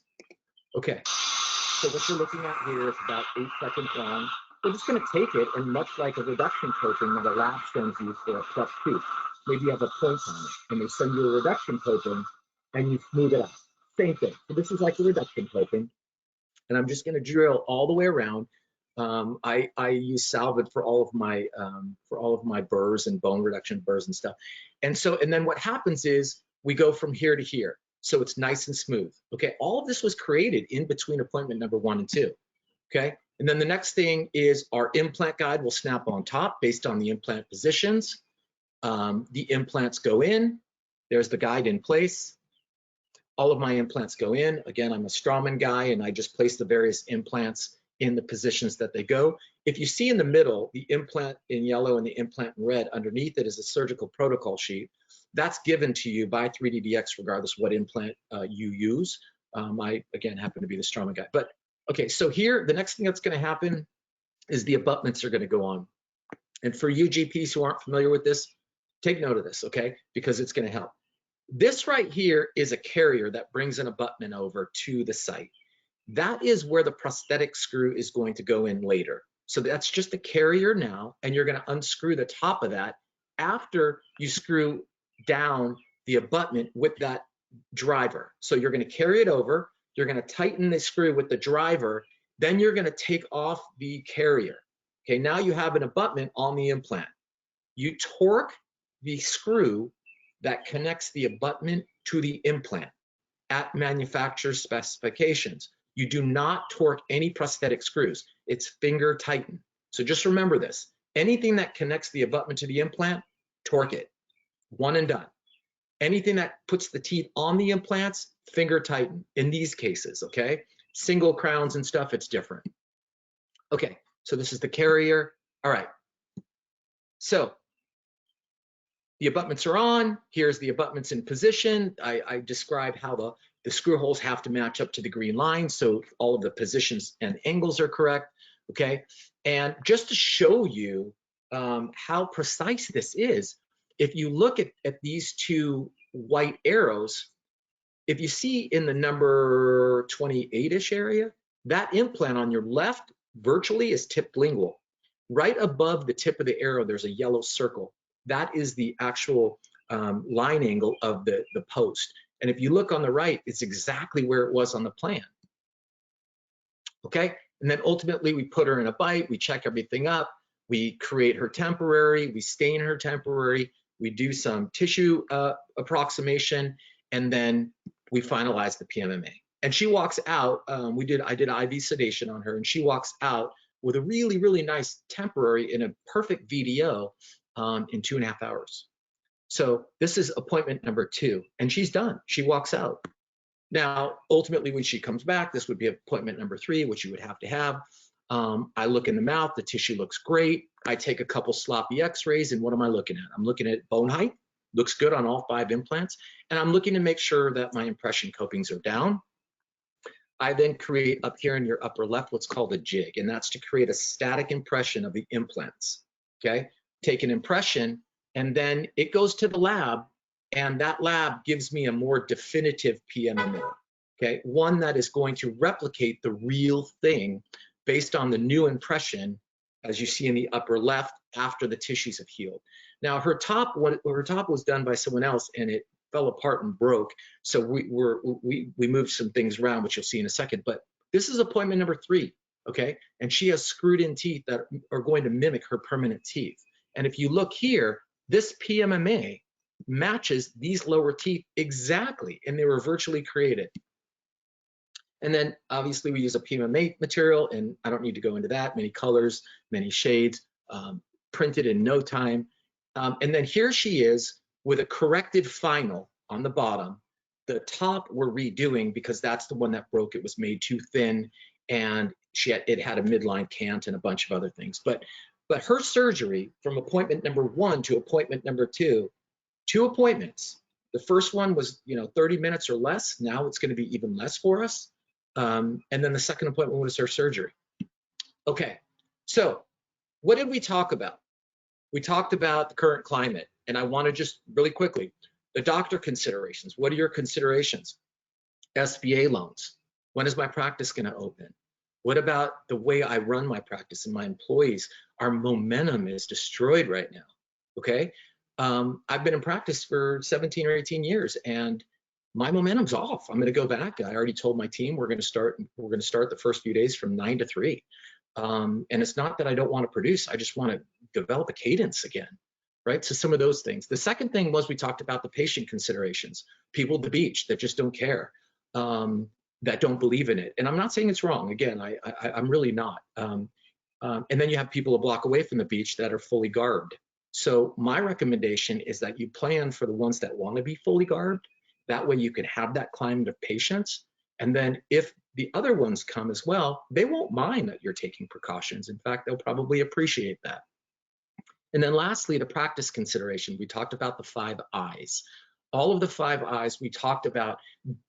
Okay, so what you're looking at here is about 8 seconds long. We're just going to take it, and much like a reduction coping that a lab sends you for a plus 2, maybe you have a point on it, and they send you a reduction coping, and you smooth it out. same thing. So this is like a reduction coping, and I'm just going to drill all the way around. I use Salvit for all of my burrs and bone reduction burrs and stuff. And then what happens is we go from here to here. So it's nice and smooth. Okay, all of this was created in between appointment number 1 and 2. Okay, and then the next thing is our implant guide will snap on top based on the implant positions. The implants go in. There's the guide in place. All of my implants go in. Again, I'm a Straumann guy, and I just place the various implants in the positions that they go. If you see in the middle, the implant in yellow and the implant in red, underneath it is a surgical protocol sheet. That's given to you by 3DDX regardless what implant you use. I, again, happen to be the Straumann guy. But okay, so here, the next thing that's gonna happen is the abutments are gonna go on. And for you GPs who aren't familiar with this, take note of this, okay? Because it's gonna help. This right here is a carrier that brings an abutment over to the site. That is where the prosthetic screw is going to go in later. So that's just a carrier now, and you're going to unscrew the top of that after you screw down the abutment with that driver. So you're going to carry it over, you're going to tighten the screw with the driver, then you're going to take off the carrier. Okay, now you have an abutment on the implant. You torque the screw that connects the abutment to the implant at manufacturer's specifications. You do not torque any prosthetic screws. It's finger tighten. So just remember this. Anything that connects the abutment to the implant, torque it. One and done. Anything that puts the teeth on the implants, finger tighten in these cases, okay? Single crowns and stuff, it's different. Okay, so this is the carrier. All right. So the abutments are on. Here's the abutments in position. I describe how the screw holes have to match up to the green line, so all of the positions and angles are correct, okay? And just to show you how precise this is, if you look at these two white arrows, if you see in the number 28-ish area, that implant on your left virtually is tipped lingual. Right above the tip of the arrow, there's a yellow circle. That is the actual line angle of the post. And if you look on the right, it's exactly where it was on the plan. Okay, and then ultimately we put her in a bite, we check everything up, we create her temporary, we stain her temporary, we do some tissue approximation, and then we finalize the PMMA. And she walks out, I did IV sedation on her, and she walks out with a really, really nice temporary in a perfect VDO in 2.5 hours. So this is appointment number 2, and she's done. She walks out. Now, ultimately, when she comes back, this would be appointment number 3, which you would have to have. I look in the mouth, the tissue looks great. I take a couple sloppy x-rays, and what am I looking at? I'm looking at bone height, looks good on all 5 implants, and I'm looking to make sure that my impression copings are down. I then create up here in your upper left what's called a jig, and that's to create a static impression of the implants, okay? Take an impression, and then it goes to the lab, and that lab gives me a more definitive PMMA, okay? One that is going to replicate the real thing based on the new impression, as you see in the upper left, after the tissues have healed. Now, her top was done by someone else, and it fell apart and broke, so we moved some things around, which you'll see in a second, but this is appointment number 3, okay? And she has screwed in teeth that are going to mimic her permanent teeth. And if you look here, this PMMA matches these lower teeth exactly, and they were virtually created. And then obviously we use a PMMA material, and I don't need to go into that, many colors, many shades, printed in no time. And then here she is with a corrected final on the bottom. The top we're redoing because that's the one that broke. It was made too thin, and it had a midline cant and a bunch of other things. But her surgery from appointment number 1 to appointment number 2, 2 appointments. The first one was 30 minutes or less. Now it's going to be even less for us. And then the second appointment was her surgery. Okay, so what did we talk about? We talked about the current climate, and I want to just really quickly, the doctor considerations. What are your considerations? SBA loans. When is my practice going to open? What about the way I run my practice and my employees? Our momentum is destroyed right now, okay? I've been in practice for 17 or 18 years, and my momentum's off. I'm going to go back. I already told my team we're going to start the first few days from 9 to 3. And it's not that I don't want to produce. I just want to develop a cadence again, right? So some of those things. The second thing was we talked about the patient considerations, people at the beach that just don't care, that don't believe in it. And I'm not saying it's wrong. Again, I'm really not. And then you have people a block away from the beach that are fully garbed. So my recommendation is that you plan for the ones that want to be fully garbed. That way you can have that climate of patience. And then if the other ones come as well, they won't mind that you're taking precautions. In fact, they'll probably appreciate that. And then lastly, the practice consideration. We talked about the 5 I's. All of the 5 I's, we talked about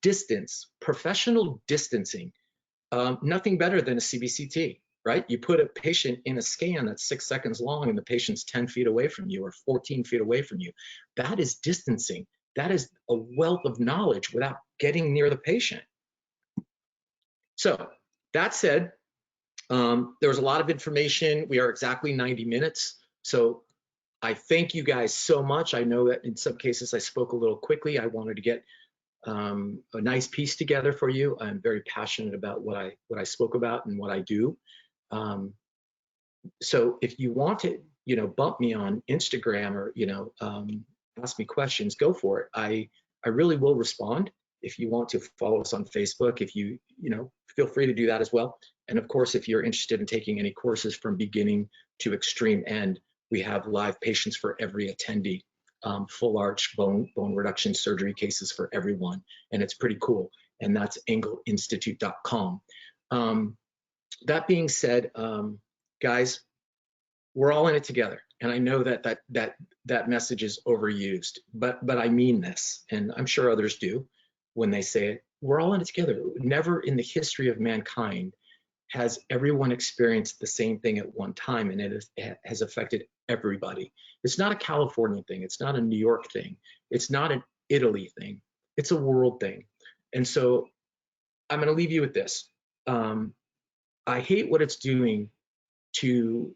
distance, professional distancing. Nothing better than a CBCT, right? You put a patient in a scan that's 6 seconds long and the patient's 10 feet away from you or 14 feet away from you. That is distancing. That is a wealth of knowledge without getting near the patient. So that said, there was a lot of information. We are exactly 90 minutes. So I thank you guys so much. I know that in some cases I spoke a little quickly. I wanted to get a nice piece together for you. I'm very passionate about what I spoke about and what I do. So if you want to, bump me on Instagram or, ask me questions, go for it. I really will respond. If you want to follow us on Facebook, if you feel free to do that as well. And of course, if you're interested in taking any courses from beginning to extreme end, we have live patients for every attendee, full arch bone reduction surgery cases for everyone. And it's pretty cool. And that's engelinstitute.com. That being said, guys, we're all in it together. And I know that message is overused, but I mean this, and I'm sure others do when they say it. We're all in it together. Never in the history of mankind has everyone experienced the same thing at one time, and it has affected everybody. It's not a California thing. It's not a New York thing. It's not an Italy thing. It's a world thing. And so I'm going to leave you with this. I hate what it's doing to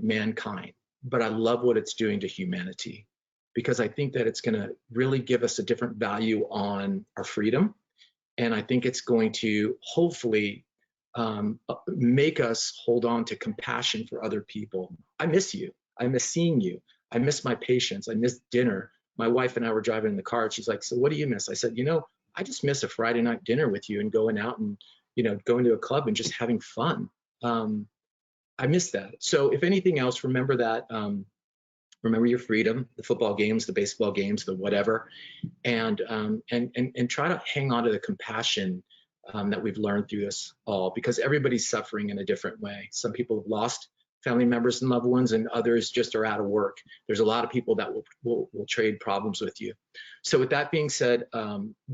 mankind, but I love what it's doing to humanity, because I think that it's going to really give us a different value on our freedom. And I think it's going to hopefully make us hold on to compassion for other people. I miss you. I miss seeing you. I miss my patients. I miss dinner. My wife and I were driving in the car and she's like, so what do you miss? I said, I just miss a Friday night dinner with you and going out and, going to a club and just having fun. I miss that. So if anything else, remember that. Remember your freedom, the football games, the baseball games, the whatever, and try to hang on to the compassion that we've learned through this all, because everybody's suffering in a different way. Some people have lost family members and loved ones, and others just are out of work. There's a lot of people that will trade problems with you. So with that being said,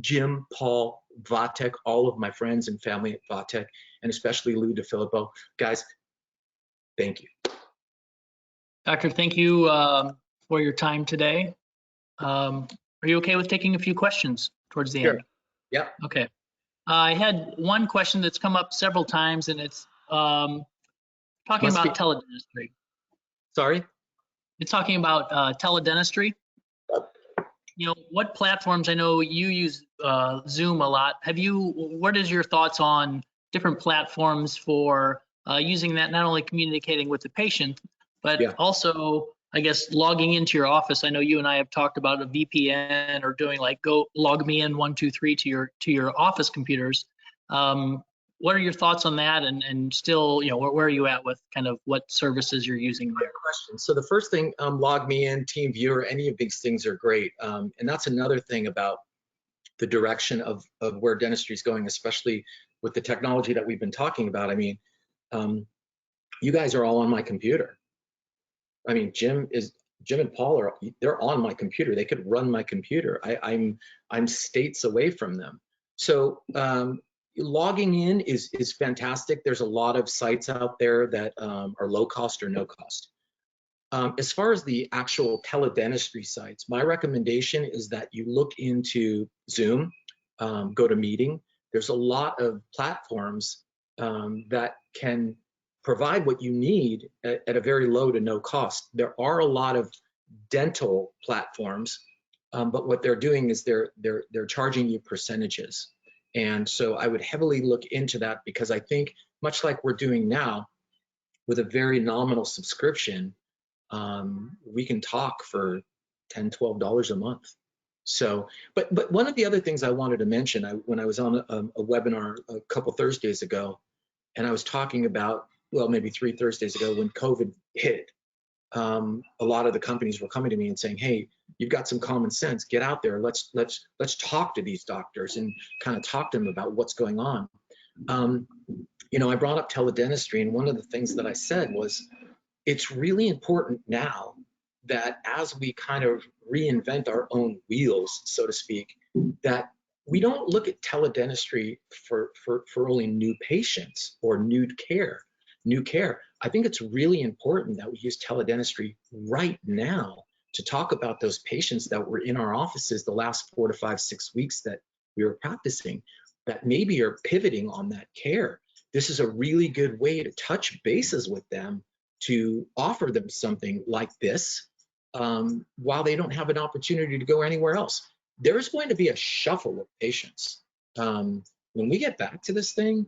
Jim, Paul, Vatech, all of my friends and family at Vatech, and especially Lou DeFilippo, guys, thank you. Doctor, thank you for your time today. Are you okay with taking a few questions towards the end? Yeah. Okay. I had one question that's come up several times, and it's talking about teledentistry. Sorry? It's talking about teledentistry. What platforms, I know you use Zoom a lot. What is your thoughts on different platforms for using that, not only communicating with the patient, but also, I guess, logging into your office? I know you and I have talked about a VPN or doing like go log me in 1, 2, 3 to your office computers. What are your thoughts on that? And still, where are you at with kind of what services you're using there? Great question. So the first thing, log me in, TeamViewer, any of these things are great. And that's another thing about the direction of where dentistry is going, especially with the technology that we've been talking about. I mean, you guys are all on my computer. I mean, Jim and Paul they're on my computer. They could run my computer. I'm states away from them. So logging in is fantastic. There's a lot of sites out there that are low cost or no cost. As far as the actual teledentistry sites, my recommendation is that you look into Zoom, go to Meeting. There's a lot of platforms that can provide what you need at a very low to no cost. There are a lot of dental platforms but what they're doing is they're charging you percentages. And so I would heavily look into that, because I think much like we're doing now with a very nominal subscription, we can talk for $10, $12 a month. So, but one of the other things I wanted to mention, when I was on a webinar a couple Thursdays ago, and I was talking about, well, maybe 3 Thursdays ago when COVID hit, a lot of the companies were coming to me and saying, hey, you've got some common sense, get out there, let's talk to these doctors and kind of talk to them about what's going on. You know, I brought up teledentistry, and one of the things that I said was, it's really important now that as we kind of reinvent our own wheels, so to speak, that we don't look at teledentistry for only new patients or new care. I think it's really important that we use teledentistry right now to talk about those patients that were in our offices the last 4 to 5, 6 weeks that we were practicing, that maybe are pivoting on that care. This is a really good way to touch bases with them, to offer them something like this while they don't have an opportunity to go anywhere else. There's going to be a shuffle of patients. When we get back to this thing,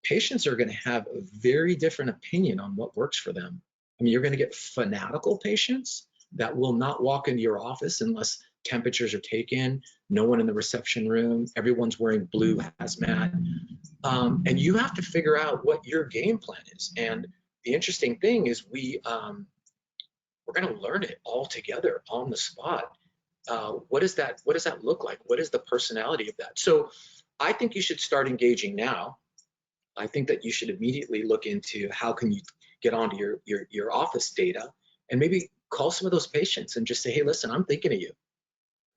patients are going to have a very different opinion on what works for them. I mean, you're going to get fanatical patients that will not walk into your office unless temperatures are taken, no one in the reception room, everyone's wearing blue hazmat. And you have to figure out what your game plan is. And the interesting thing is we're going to learn it all together on the spot. What does that look like? What is the personality of that? So I think you should start engaging now. I think that you should immediately look into how can you get onto your office data, and maybe call some of those patients and just say, hey, listen, I'm thinking of you,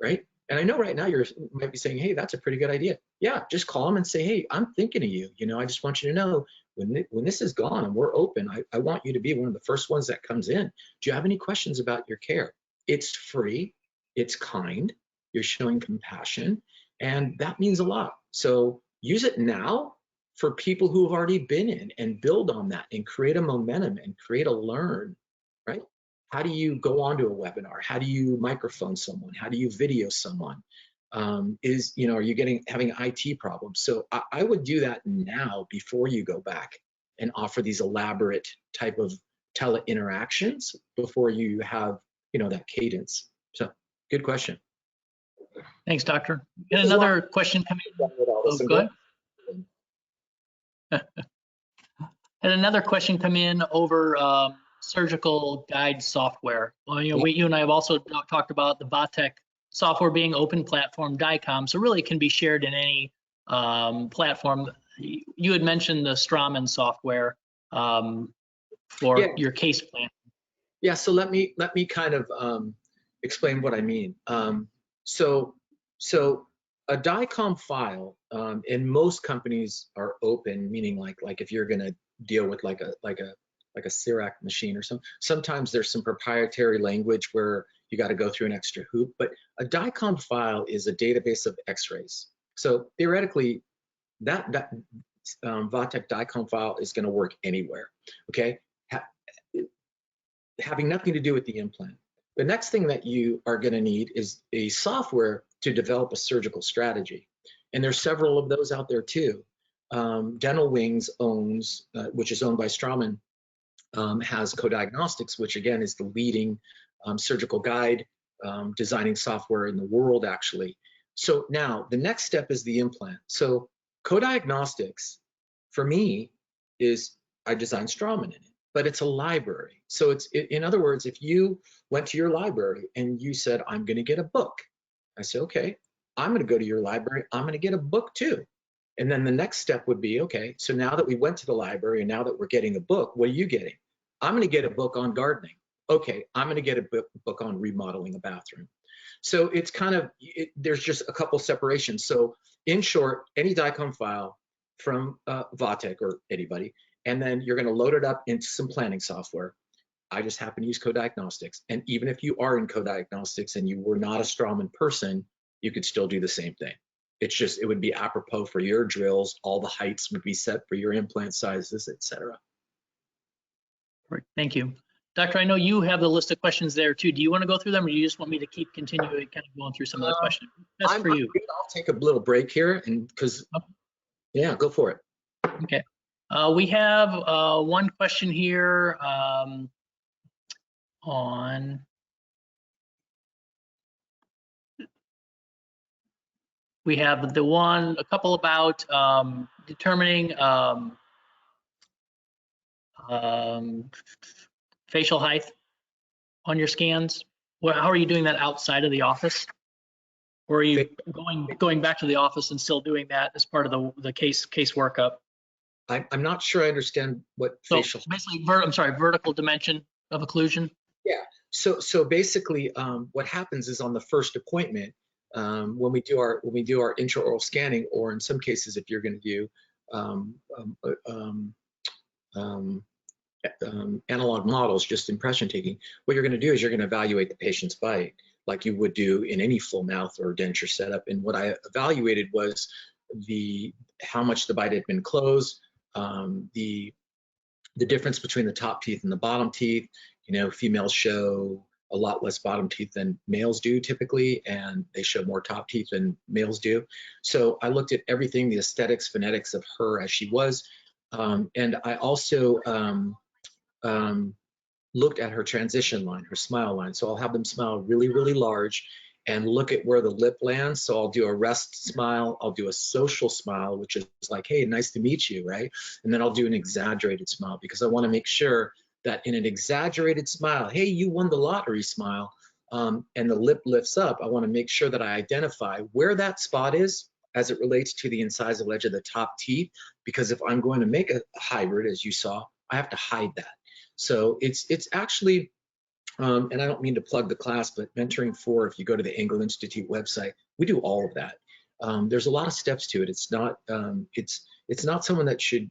right? And I know right now you might be saying, hey, that's a pretty good idea. Yeah, just call them and say, hey, I'm thinking of you. You know, I just want you to know when this is gone and we're open, I want you to be one of the first ones that comes in. Do you have any questions about your care? It's free, it's kind, you're showing compassion, and that means a lot. So use it now for people who have already been in, and build on that and create a momentum and create a learn, right? How do you go onto a webinar? How do you microphone someone? How do you video someone? Are you having IT problems? So I would do that now before you go back and offer these elaborate type of tele interactions before you have, that cadence. So good question. Thanks, doctor. And another question coming. Oh, go ahead. And another question come in over surgical guide software. Well, you and I have also talked about the Vatech software being open platform DICOM, so really it can be shared in any platform. You had mentioned the Straumann software for your case plan. Yeah, so let me kind of explain what I mean. So a DICOM file, and most companies are open, meaning like if you're going to deal with like a CIRAC machine or something, sometimes there's some proprietary language where you got to go through an extra hoop. But a DICOM file is a database of X-rays. So theoretically, that Vatech DICOM file is going to work anywhere. Okay, having nothing to do with the implant. The next thing that you are going to need is a software to develop a surgical strategy. And there's several of those out there too. Dental Wings owns, which is owned by Straumann, has Co-Diagnostics, which again is the leading surgical guide designing software in the world, actually. So now the next step is the implant. So Co-Diagnostics, for me, is I designed Straumann in it, but it's a library. So in other words, if you went to your library and you said, I'm going to get a book, I say, okay, I'm going to go to your library, I'm going to get a book too. And then the next step would be, okay, so now that we went to the library and now that we're getting a book, what are you getting? I'm going to get a book on gardening. Okay, I'm going to get a book on remodeling a bathroom. So it's kind of, there's just a couple separations. So in short, any DICOM file from Vatech or anybody, and then you're going to load it up into some planning software. I just happen to use Co-Diagnostics. And even if you are in Co-Diagnostics and you were not a Straumann person, you could still do the same thing. It's just, it would be apropos for your drills. All the heights would be set for your implant sizes, etc. Thank you. Doctor, I know you have the list of questions there too. Do you want to go through them, or do you just want me to keep continuing kind of going through some of the questions? That's for you. I'll take a little break here, and because, yeah, go for it. Okay. We have one question here on we have a couple about determining facial height on your scans. How are you doing that outside of the office? Or are you going back to the office and still doing that as part of the case workup? I'm not sure I understand what facial. Basically, vertical dimension of occlusion. Yeah. So basically, what happens is on the first appointment, when we do our intraoral scanning, or in some cases, if you're going to do analog models, just impression taking, what you're going to do is you're going to evaluate the patient's bite like you would do in any full mouth or denture setup. And what I evaluated was how much the bite had been closed, the difference between the top teeth and the bottom teeth. You know, females show a lot less bottom teeth than males do typically, and they show more top teeth than males do. So I looked at everything, the aesthetics, phonetics of her as she was, and I also looked at her transition line, her smile line. So I'll have them smile really, really large and look at where the lip lands. So I'll do a rest smile, I'll do a social smile, which is like, hey, nice to meet you, right? And then I'll do an exaggerated smile, because I want to make sure that in an exaggerated smile, hey, you won the lottery smile, and the lip lifts up, I want to make sure that I identify where that spot is as it relates to the incisal edge of the top teeth, because if I'm going to make a hybrid, as you saw, I have to hide that. So it's actually, and I don't mean to plug the class, but Mentoring 4, if you go to the Engel Institute website, we do all of that. There's a lot of steps to it. It's not someone that should,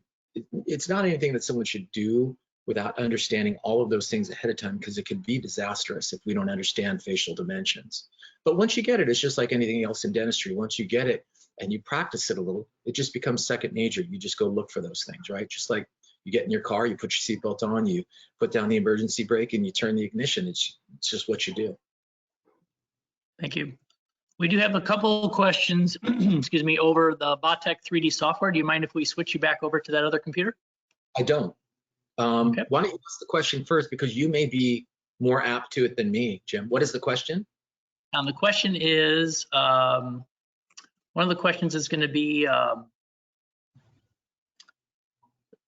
it's not anything that someone should do without understanding all of those things ahead of time, because it could be disastrous if we don't understand facial dimensions. But once you get it, it's just like anything else in dentistry. Once you get it and you practice it a little, it just becomes second nature. You just go look for those things, right? Just like you get in your car, you put your seatbelt on, you put down the emergency brake, and you turn the ignition. It's just what you do. Thank you. We do have a couple of questions, excuse me, over the Vatech 3D software. Do you mind if we switch you back over to that other computer? I don't. Okay. Why don't you ask the question first, because you may be more apt to it than me, Jim. What is the question? The question is, one of the questions is going to be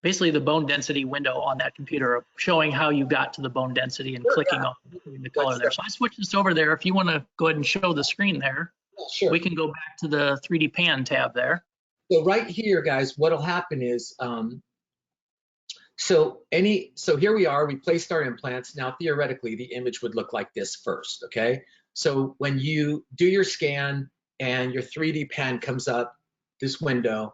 basically the bone density window on that computer, showing how you got to the bone density and clicking on the color there. So I switched this over there. If you want to go ahead and show the screen there, sure. We can go back to the 3D pan tab there. So right here, guys, what'll happen is, so here we are, we placed our implants. Now, theoretically, the image would look like this first, okay? So when you do your scan and your 3D pan comes up, this window,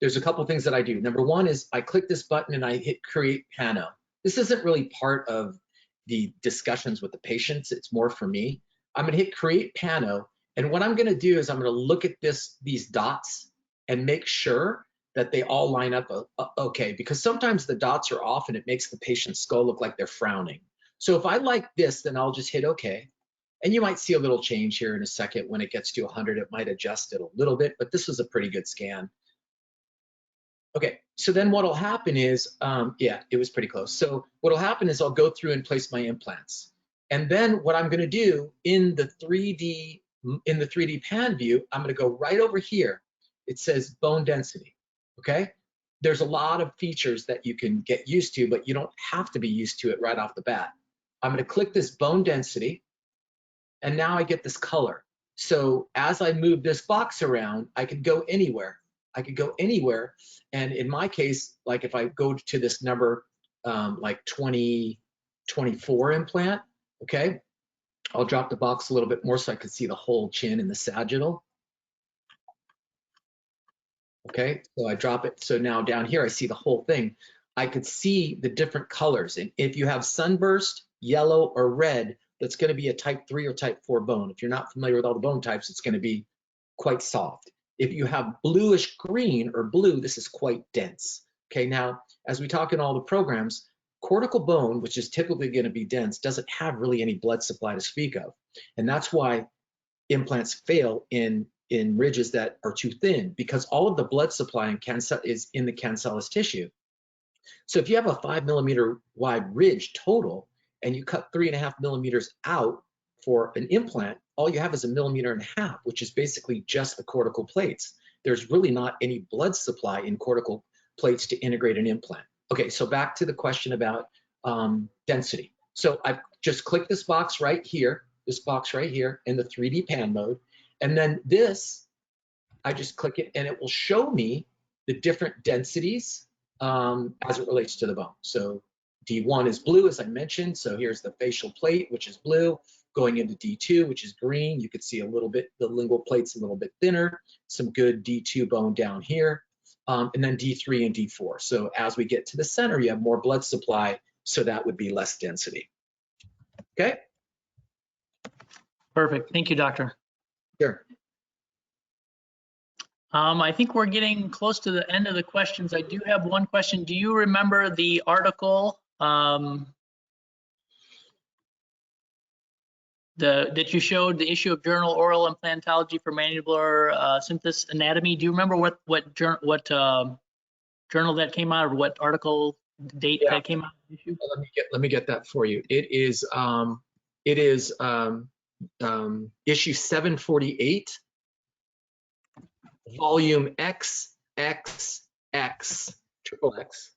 there's a couple things that I do. Number one is I click this button and I hit Create Pano. This isn't really part of the discussions with the patients. It's more for me. I'm gonna hit Create Pano, and what I'm gonna do is I'm gonna look at these dots and make sure that they all line up okay, because sometimes the dots are off and it makes the patient's skull look like they're frowning. So if I like this, then I'll just hit okay. And you might see a little change here in a second. When it gets to 100, it might adjust it a little bit, but this was a pretty good scan. Okay, so then what'll happen is, yeah, it was pretty close. So what'll happen is I'll go through and place my implants. And then what I'm gonna do in the 3D pan view, I'm gonna go right over here. It says bone density, okay? There's a lot of features that you can get used to, but you don't have to be used to it right off the bat. I'm gonna click this bone density, and now I get this color. So as I move this box around, I could go anywhere. I could go anywhere, and in my case, like if I go to this number, like 2024 implant, okay, I'll drop the box a little bit more so I could see the whole chin and the sagittal. Okay, so I drop it. So now down here, I see the whole thing. I could see the different colors, and if you have sunburst, yellow, or red, that's going to be a type 3 or type 4 bone. If you're not familiar with all the bone types, it's going to be quite soft. If you have bluish green or blue, this is quite dense. Okay, now, as we talk in all the programs, cortical bone, which is typically going to be dense, doesn't have really any blood supply to speak of. And that's why implants fail in ridges that are too thin, because all of the blood supply is in the cancellous tissue. So if you have a 5 millimeter wide ridge total and you cut 3.5 millimeters out for an implant, all you have is 1.5 millimeters, which is basically just the cortical plates. There's really not any blood supply in cortical plates to integrate an implant. Okay, so back to the question about density. So I've just clicked this box right here in the 3D pan mode. And then this, I just click it and it will show me the different densities as it relates to the bone. So D1 is blue, as I mentioned. So here's the facial plate, which is blue, going into D2, which is green. You can see a little bit, the lingual plate's a little bit thinner, some good D2 bone down here, and then D3 and D4. So as we get to the center, you have more blood supply, so that would be less density. Okay? Perfect. Thank you, doctor. Sure. I think we're getting close to the end of the questions. I do have one question. Do you remember the article that you showed, the issue of Journal Oral Implantology for Mandibular Symphysis Anatomy? Do you remember what journal that came out, or what article date that came out? Issue? Let me get that for you. It is issue 748. Volume XXX triple X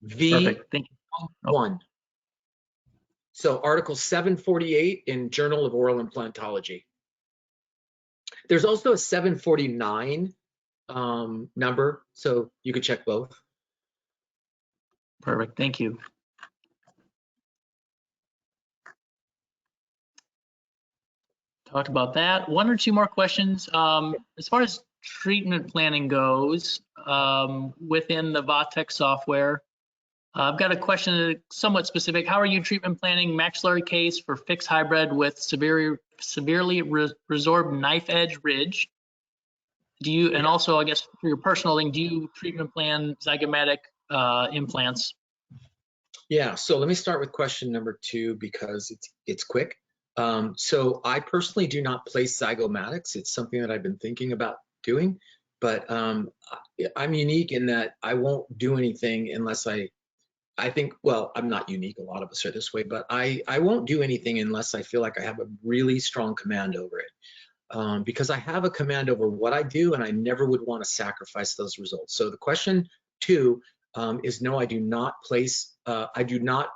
V1. So article 748 in Journal of Oral Implantology. There's also a 749 number, so you could check both. Perfect. Thank you. Talked about that. One or two more questions. As far as treatment planning goes, within the Vatech software, I've got a question somewhat specific. How are you treatment planning maxillary case for fixed hybrid with severely resorbed knife edge ridge? Do you, and also I guess for your personal thing, do you treatment plan zygomatic implants? Yeah, so let me start with question number 2 because it's quick. So I personally do not place zygomatics. It's something that I've been thinking about doing, but I'm unique in that I won't do anything unless I think, well, I'm not unique, a lot of us are this way, but I won't do anything unless I feel like I have a really strong command over it, because I have a command over what I do and I never would want to sacrifice those results. So the question 2 is no, I do not place, I do not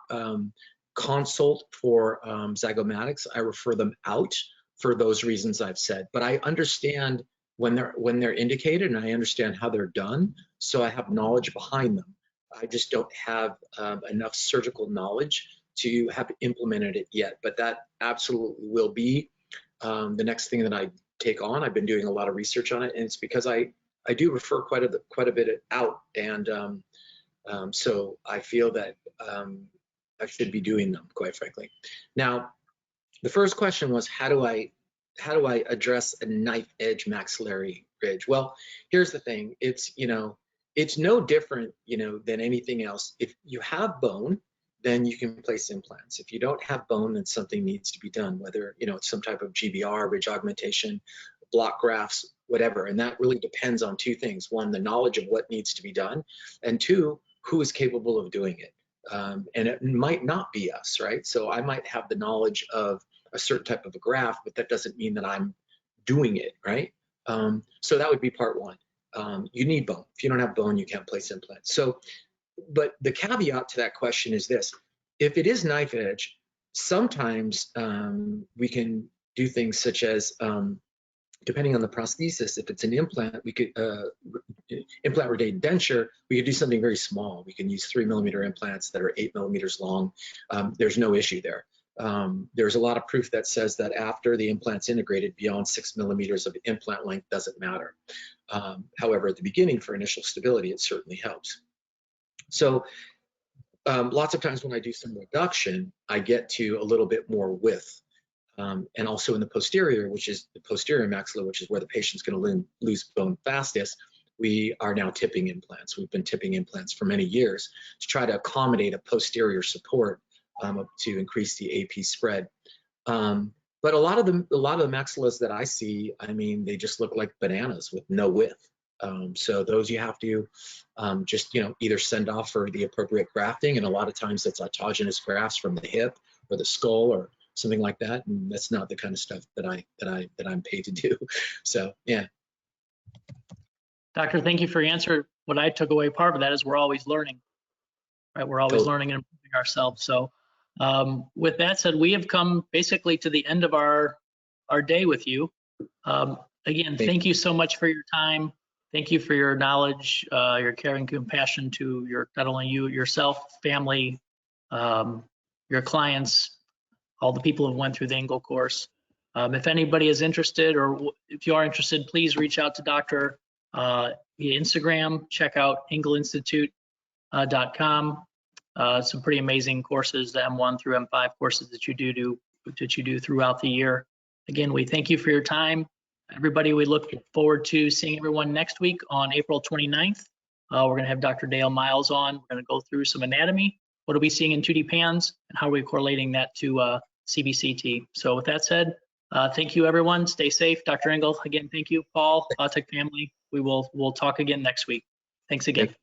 consult for zygomatics. I refer them out for those reasons I've said, but I understand when they're indicated and I understand how they're done, so I have knowledge behind them. I just don't have enough surgical knowledge to have implemented it yet, but that absolutely will be the next thing that I take on. I've been doing a lot of research on it, and it's because I do refer quite a bit out, and so I feel that I should be doing them, quite frankly. Now, the first question was, how do I address a knife edge maxillary ridge? Well, here's the thing. It's it's no different than anything else. If you have bone, then you can place implants. If you don't have bone, then something needs to be done, whether it's some type of GBR, ridge augmentation, block grafts, whatever. And that really depends on 2 things. 1, the knowledge of what needs to be done, and 2, who is capable of doing it. And it might not be us, right? So I might have the knowledge of a certain type of a graft, but that doesn't mean that I'm doing it, right? So that would be part 1. You need bone. If you don't have bone, you can't place implants. So, but the caveat to that question is this: if it is knife edge, sometimes we can do things such as, depending on the prosthesis, if it's an implant, we could implant rotated denture, we could do something very small. We can use 3 millimeter implants that are 8 millimeters long. There's no issue there. There's a lot of proof that says that after the implant's integrated, beyond 6 millimeters of implant length doesn't matter. However, at the beginning, for initial stability, it certainly helps. So lots of times when I do some reduction, I get to a little bit more width. And also in the posterior, which is the posterior maxilla, which is where the patient's going to lose bone fastest, we are now tipping implants. We've been tipping implants for many years to try to accommodate a posterior support to increase the AP spread. But a lot of the maxillas that I see, I mean, they just look like bananas with no width. So those you have to just, either send off for the appropriate grafting, and a lot of times it's autogenous grafts from the hip or the skull or something like that, and that's not the kind of stuff that I'm paid to do. So yeah. Doctor, thank you for your answer. What I took away, part of that is we're always learning, right? We're always learning and improving ourselves. So with that said, we have come basically to the end of our day with you. Again, thank you so much for your time. Thank you for your knowledge, your caring compassion to not only yourself, family, your clients, all the people who went through the Engel course. If anybody is interested, or if you are interested, please reach out to Dr. Via Instagram. Check out engelinstitute.com. Some pretty amazing courses, the M1 through M5 courses that you do throughout the year. Again, we thank you for your time. Everybody, we look forward to seeing everyone next week on April 29th. We're going to have Dr. Dale Miles on. We're going to go through some anatomy. What are we seeing in 2D pans, and how are we correlating that to CBCT? So with that said, thank you, everyone. Stay safe. Dr. Engel, again, thank you. Paul, Vatech family, we'll talk again next week. Thanks again.